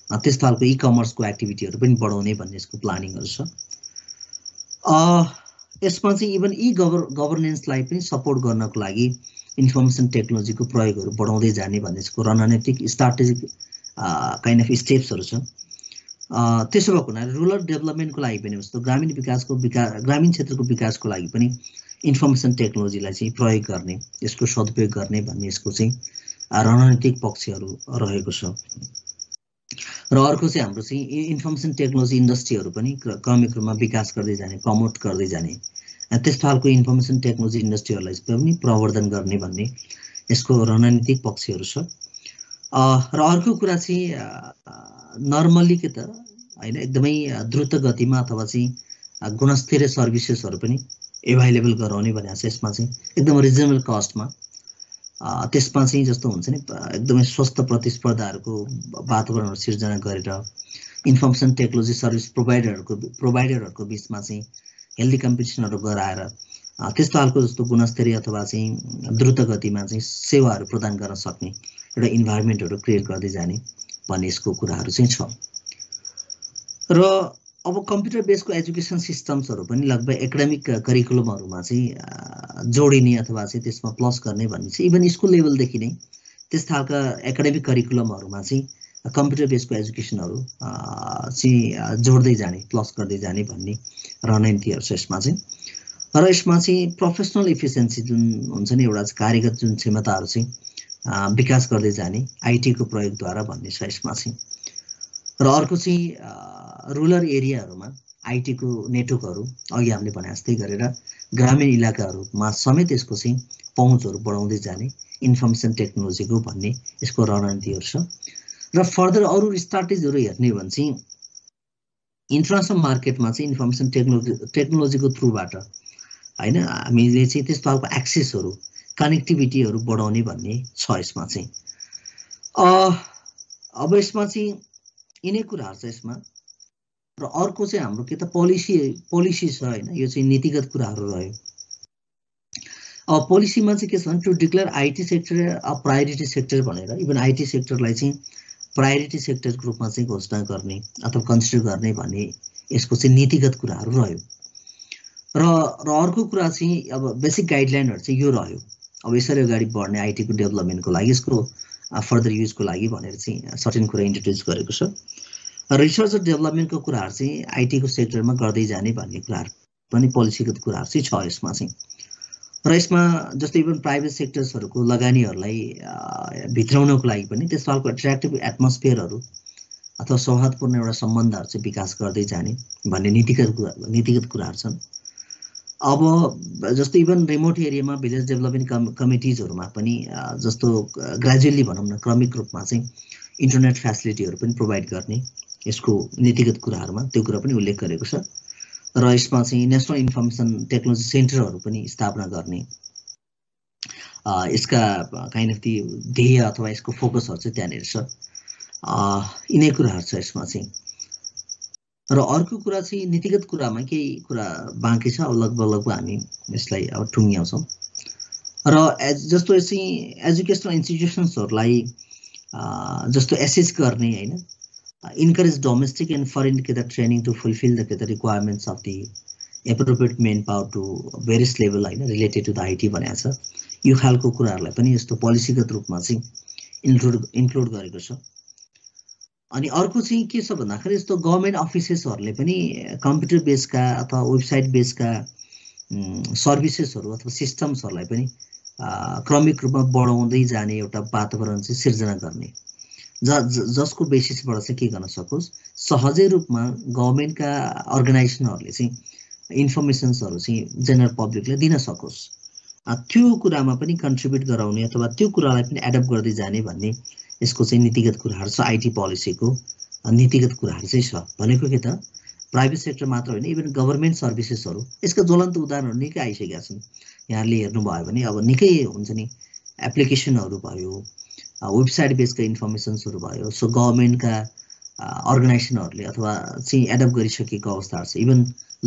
त्यस्तो खालको इ कमर्सको एक्टिभिटीहरू पनि बढाउने भन्ने यसको प्लानिङहरू छ। यसमा चाहिँ इभन गभर्नेन्सलाई पनि सपोर्ट गर्नको लागि इन्फर्मेसन टेक्नोलोजीको प्रयोगहरू बढाउँदै जाने भन्ने यसको रणनीतिक स्ट्राटेजिक काइन्ड अफ स्टेप्सहरू छ। त्यसो भएको हुनाले रुरल डेभलपमेन्टको लागि पनि जस्तो ग्रामीण क्षेत्रको विकासको लागि पनि इन्फर्मेसन टेक्नोलोजीलाई चाहिँ प्रयोग गर्ने, यसको सदुपयोग गर्ने भन्ने यसको चाहिँ रणनीतिक पक्षहरू रहेको छ। र अर्को चाहिँ हाम्रो चाहिँ इन्फर्मेसन टेक्नोलोजी इन्डस्ट्रीहरू पनि क्रमिक रूपमा विकास गर्दै जाने, प्रमोट गर्दै जाने, त्यस्तो खालको इन्फर्मेसन टेक्नोलोजी इन्डस्ट्रीहरूलाई पनि प्रवर्धन गर्ने भन्ने यसको रणनीतिक पक्षहरू छ। र अर्को कुरा चाहिँ नर्मल्ली के त, होइन, एकदमै द्रुत गतिमा अथवा चाहिँ गुणस्तरीय सर्भिसेसहरू पनि एभाइलेबल गराउने भनेको छ यसमा चाहिँ, एकदम रिजनेबल कस्टमा। त्यसमा चाहिँ जस्तो हुन्छ नि एकदमै स्वस्थ प्रतिस्पर्धाहरूको वातावरणहरू सिर्जना गरेर इन्फर्मेसन टेक्नोलोजी सर्भिस प्रोभाइडरहरूको बिचमा चाहिँ हेल्दी कम्पिटिसनहरू गराएर त्यस्तो खालको जस्तो गुणस्तरीय अथवा चाहिँ द्रुत गतिमा चाहिँ सेवाहरू प्रदान गर्न सक्ने एउटा इन्भाइरोमेन्टहरू क्रिएट गर्दै जाने भन्ने यसको कुराहरू चाहिँ छ। र अब कम्प्युटर बेस्डको एजुकेसन सिस्टम्सहरू पनि लगभग एकाडेमिक करिकुलमहरूमा चाहिँ जोडिने अथवा चाहिँ त्यसमा प्लस गर्ने भन्ने चाहिँ इभन स्कुल लेभलदेखि नै त्यस्ता खालका एकाडेमिक करिकुलमहरूमा चाहिँ कम्प्युटर बेस्डको एजुकेसनहरू चाहिँ जोड्दै जाने, प्लस गर्दै जाने भन्ने रणनीतिहरू छ यसमा चाहिँ। र यसमा चाहिँ प्रोफेसनल इफिसियन्सी जुन हुन्छ नि एउटा कार्यगत जुन क्षमताहरू चाहिँ विकास गर्दै जाने आइटीको प्रयोगद्वारा भन्ने छ यसमा चाहिँ। र अर्को चाहिँ रुरल एरियाहरूमा आइटीको नेटवर्कहरू अघि हामीले भने जस्तै गरेर ग्रामीण इलाकाहरूमा समेत यसको चाहिँ पहुँचहरू बढाउँदै जाने इन्फर्मेसन टेक्नोलोजीको भन्ने यसको रणनीतिहरू छ। र फर्दर अरू स्ट्राटेजीहरू हेर्ने भने चाहिँ इन्टरनेसनल मार्केटमा चाहिँ इन्फर्मेसन टेक्नोलोजीको थ्रुबाट हैन हामीले चाहिँ त्यस्तो खालको एक्सेसहरू कनेक्टिभिटीहरू बढाउने भन्ने छ यसमा चाहिँ। अब यसमा चाहिँ यिनै कुराहरू छ यसमा। र अर्को चाहिँ हाम्रो के त पोलिसी छ हैन, यो चाहिँ नीतिगत कुराहरू रह्यो। अब पोलिसीमा चाहिँ के छ भने to declare IT sector a priority sector भनेर इभन आईटी सेक्टरलाई चाहिँ प्रायोरिटी सेक्टरको रूपमा चाहिँ घोषणा गर्ने अथवा कन्सिडर गर्ने भन्ने यसको चाहिँ नीतिगत कुराहरू रह्यो। र अर्को कुरा चाहिँ अब बेसिक गाइडलाइनहरू चाहिँ यो रह्यो। अब यसरी अगाडि बढ्ने आईटीको डेभलपमेन्टको लागि यसको फर्दर युजको लागि भनेर चाहिँ सर्टेन कुरा इन्ट्रोड्युस गरेको छ। रिसर्च र डेभलपमेन्टको कुराहरू चाहिँ आईटीको सेक्टरमा गर्दै जाने भन्ने कुराहरू पनि पोलिसीगत कुराहरू चाहिँ छ यसमा चाहिँ। र यसमा जस्तै इभन प्राइभेट सेक्टर्सहरूको लगानीहरूलाई भित्राउनको लागि पनि त्यस्तो खालको एट्र्याक्टिभ एटमोस्फियरहरू अथवा सौहार्दपूर्ण एउटा सम्बन्धहरू चाहिँ विकास गर्दै जाने भन्ने नीतिगत कुराहरू छन्। अब जस्तो इभन रिमोट एरियामा भिलेज डेभलपमेन्ट कमिटिजहरूमा पनि जस्तो ग्रेजुअली भनौँ न क्रमिक रूपमा चाहिँ इन्टरनेट फेसिलिटीहरू पनि प्रोभाइड गर्ने यसको नीतिगत कुराहरूमा त्यो कुरा पनि उल्लेख गरेको छ। र यसमा चाहिँ नेसनल इन्फर्मेसन टेक्नोलोजी सेन्टरहरू पनि स्थापना गर्ने यसका काइन्ड अफ ती ध्येय अथवा यसको फोकसहरू चाहिँ त्यहाँनिर छ। यिनै कुराहरू छ यसमा चाहिँ। र अर्को कुरा चाहिँ नीतिगत कुरामा केही कुरा बाँकी छ, अब लगभग हामी यसलाई अब टुङ्ग्याउँछौँ। र जस्तो चाहिँ एजुकेसनल इन्स्टिट्युसन्सहरूलाई जस्तो एसेस गर्ने हैन, encourage domestic and foreign training to fulfill the requirements of the appropriate manpower to various level related to the IT भनेको छ। यो खालको कुराहरूलाई पनि यस्तो पोलिसीगत रूपमा चाहिँ इन्क्लुड गरेको छ। अनि अर्को चाहिँ के छ भन्दाखेरि यस्तो गभर्नमेन्ट अफिसेसहरूले पनि कम्प्युटर बेसका अथवा वेबसाइट बेसका सर्भिसेसहरू अथवा सिस्टम्सहरूलाई पनि क्रमिक रूपमा बढाउँदै जाने एउटा वातावरण चाहिँ सिर्जना गर्ने जसको बेसिसबाट चाहिँ के गर्न सकोस्, सहजै रूपमा गभर्नमेन्टका अर्गनाइजेसनहरूले चाहिँ इन्फर्मेसन्सहरू चाहिँ जेनरल पब्लिकलाई दिन सकोस्, त्यो कुरामा पनि कन्ट्रिब्युट गराउने अथवा त्यो कुरालाई पनि एडप्ट गर्दै जाने भन्ने यसको चाहिँ नीतिगत कुराहरू छ। आईटी पोलिसीको नीतिगत कुराहरू चाहिँ छ भनेको के त प्राइभेट सेक्टर मात्र होइन, इभन गभर्नमेन्ट सर्भिसेसहरू यसका ज्वलन्त उदाहरणहरू निकै आइसकेका छन्। यहाँले हेर्नुभयो भने अब निकै हुन्छ नि एप्लिकेसनहरू भयो, वेबसाइट बेसका इन्फर्मेसन्सहरू भयो, सो गभर्नमेन्टका अर्गनाइजेसनहरूले अथवा चाहिँ एडप्ट गरिसकेको अवस्थाहरू छ। इभन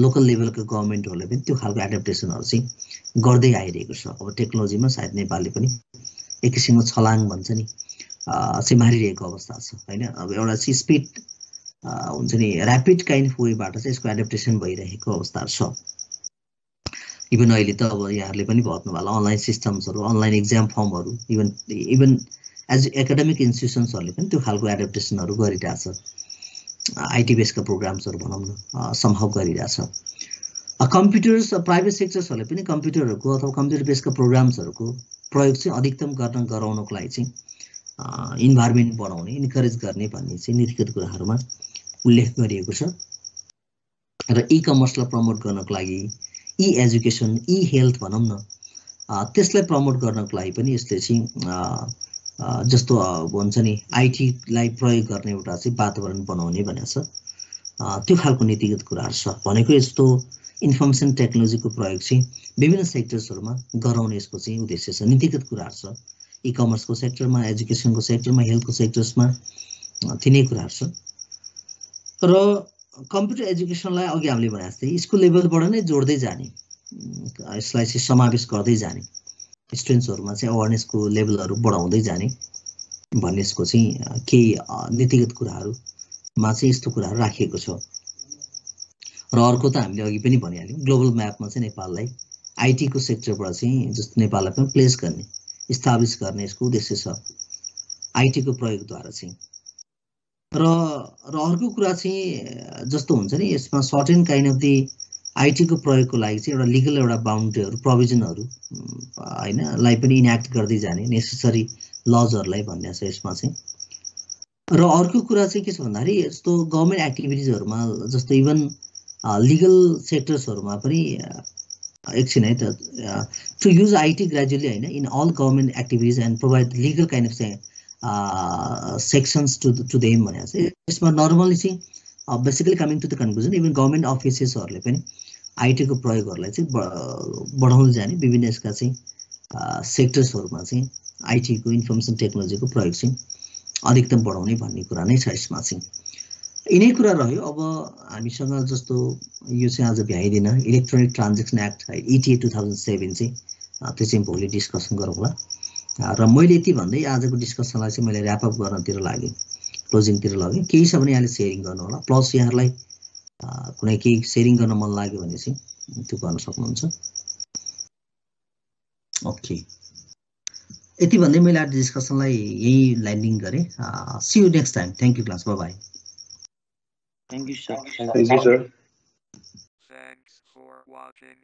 लोकल लेभलको गभर्नमेन्टहरूले पनि त्यो खालको एडप्टेसनहरू चाहिँ गर्दै आइरहेको छ। अब टेक्नोलोजीमा सायद नेपालले पनि एक किसिमको छलाङ भन्छ नि चाहिँ मारिरहेको अवस्था छ होइन। अब एउटा चाहिँ स्पिड हुन्छ नि ऱ्यापिड काइन्ड अफ वेबाट चाहिँ यसको एडप्टेसन भइरहेको अवस्थाहरू छ। इभन अहिले त अब यहाँहरूले पनि भन्नु होला अनलाइन सिस्टम्सहरू, अनलाइन एक्जाम फर्महरू, इभन एज एकाडेमिक इन्स्टिट्युसन्सहरूले पनि त्यो खालको एडप्टेसनहरू गरिरहेछ। आईटी बेसका प्रोग्राम्सहरू भनौँ न सम्भव गरिरहेछ। कम्प्युटर्स प्राइभेट सेक्टर्सहरूले पनि कम्प्युटरहरूको अथवा कम्प्युटर बेसका प्रोग्राम्सहरूको प्रयोग चाहिँ अधिकतम गराउनको लागि चाहिँ इन्भाइरोमेन्ट बनाउने, इन्करेज गर्ने भन्ने चाहिँ नीतिगत कुराहरूमा उल्लेख गरिएको छ। र इ कमर्सलाई प्रमोट गर्नको लागि, इ एजुकेसन, इ हेल्थ भनौँ न त्यसलाई प्रमोट गर्नको लागि पनि यसले चाहिँ जस्तो भन्छ नि आईटीलाई प्रयोग गर्ने एउटा चाहिँ वातावरण बनाउने भनेको छ। त्यो खालको नीतिगत कुराहरू छ भनेको यस्तो इन्फर्मेसन टेक्नोलोजीको प्रयोग चाहिँ विभिन्न सेक्टर्सहरूमा गराउने यसको चाहिँ उद्देश्य छ। नीतिगत कुराहरू छ इ कमर्सको सेक्टरमा, एजुकेसनको सेक्टरमा, हेल्थको सेक्टर्समा तिनै कुराहरू छ। र कम्प्युटर एजुकेसनलाई अघि हामीले भने जस्तै स्कुल लेभलबाट नै जोड्दै जाने, यसलाई चाहिँ समावेश गर्दै जाने, स्टुडेन्ट्सहरूमा चाहिँ अवेरनेसको लेभलहरू बढाउँदै जाने भन्ने यसको चाहिँ केही नीतिगत कुराहरूमा चाहिँ यस्तो कुराहरू राखिएको छ। र अर्को त हामीले अघि पनि भनिहाल्यौँ, ग्लोबल म्यापमा चाहिँ नेपाललाई आईटीको सेक्टरबाट चाहिँ जस्तो नेपाललाई पनि प्लेस गर्ने, इस्टाब्लिस गर्ने यसको उद्देश्य छ आईटीको प्रयोगद्वारा चाहिँ। र अर्को कुरा चाहिँ जस्तो हुन्छ नि यसमा सर्टेन काइन्ड अफ दि आईटीको प्रयोगको लागि चाहिँ एउटा लिगल एउटा बााउन्ड्रीहरू, प्रोभिजनहरू हैनलाई पनि इन्याक्ट गर्दै जाने नेसेसरी लजहरूलाई भन्ने छ यसमा चाहिँ। र अर्को कुरा चाहिँ के छ भन्दाखेरि यस्तो गभर्नमेन्ट एक्टिभिटिजहरूमा जस्तो इभन लिगल सेक्टर्सहरूमा पनि एकछिन है त टु युज आईटी ग्रेजुअली हैन in all government activities and provide legal kind of sections to them भनेको छ। यसमा नर्मली चाहिँ basically coming to the conclusion even government अफिसेसहरूले पनि आइटीको प्रयोगहरूलाई चाहिँ बढाउँदै जाने विभिन्न यसका चाहिँ सेक्टर्सहरूमा चाहिँ आइटीको इन्फर्मेसन टेक्नोलोजीको प्रयोग चाहिँ अधिकतम बढाउने भन्ने कुरा नै छ यसमा चाहिँ। यिनै कुरा रह्यो। अब हामीसँग जस्तो यो चाहिँ आज भ्याइदिन इलेक्ट्रोनिक ट्रान्जेक्सन एक्ट ETA 2007 चाहिँ त्यो चाहिँ भोलि डिस्कसन गरौँला। र मैले यति भन्दै आजको डिस्कसनलाई चाहिँ मैले ऱ्यापअप गर्नतिर लागेँ, क्लोजिङतिर लगेँ। केही छ भने यहाँले सेयरिङ गर्नु होला, प्लस यहाँहरूलाई कुनै केही सेयरिङ गर्न मन लाग्यो भने चाहिँ त्यो गर्न सक्नुहुन्छ। ओके, यति भन्दै मैले आज डिस्कसनलाई यही ल्यान्डिङ गरेँ। See you next time. Thank you class, bye bye. Thank you, sir. Thank you, sir. Thanks for watching.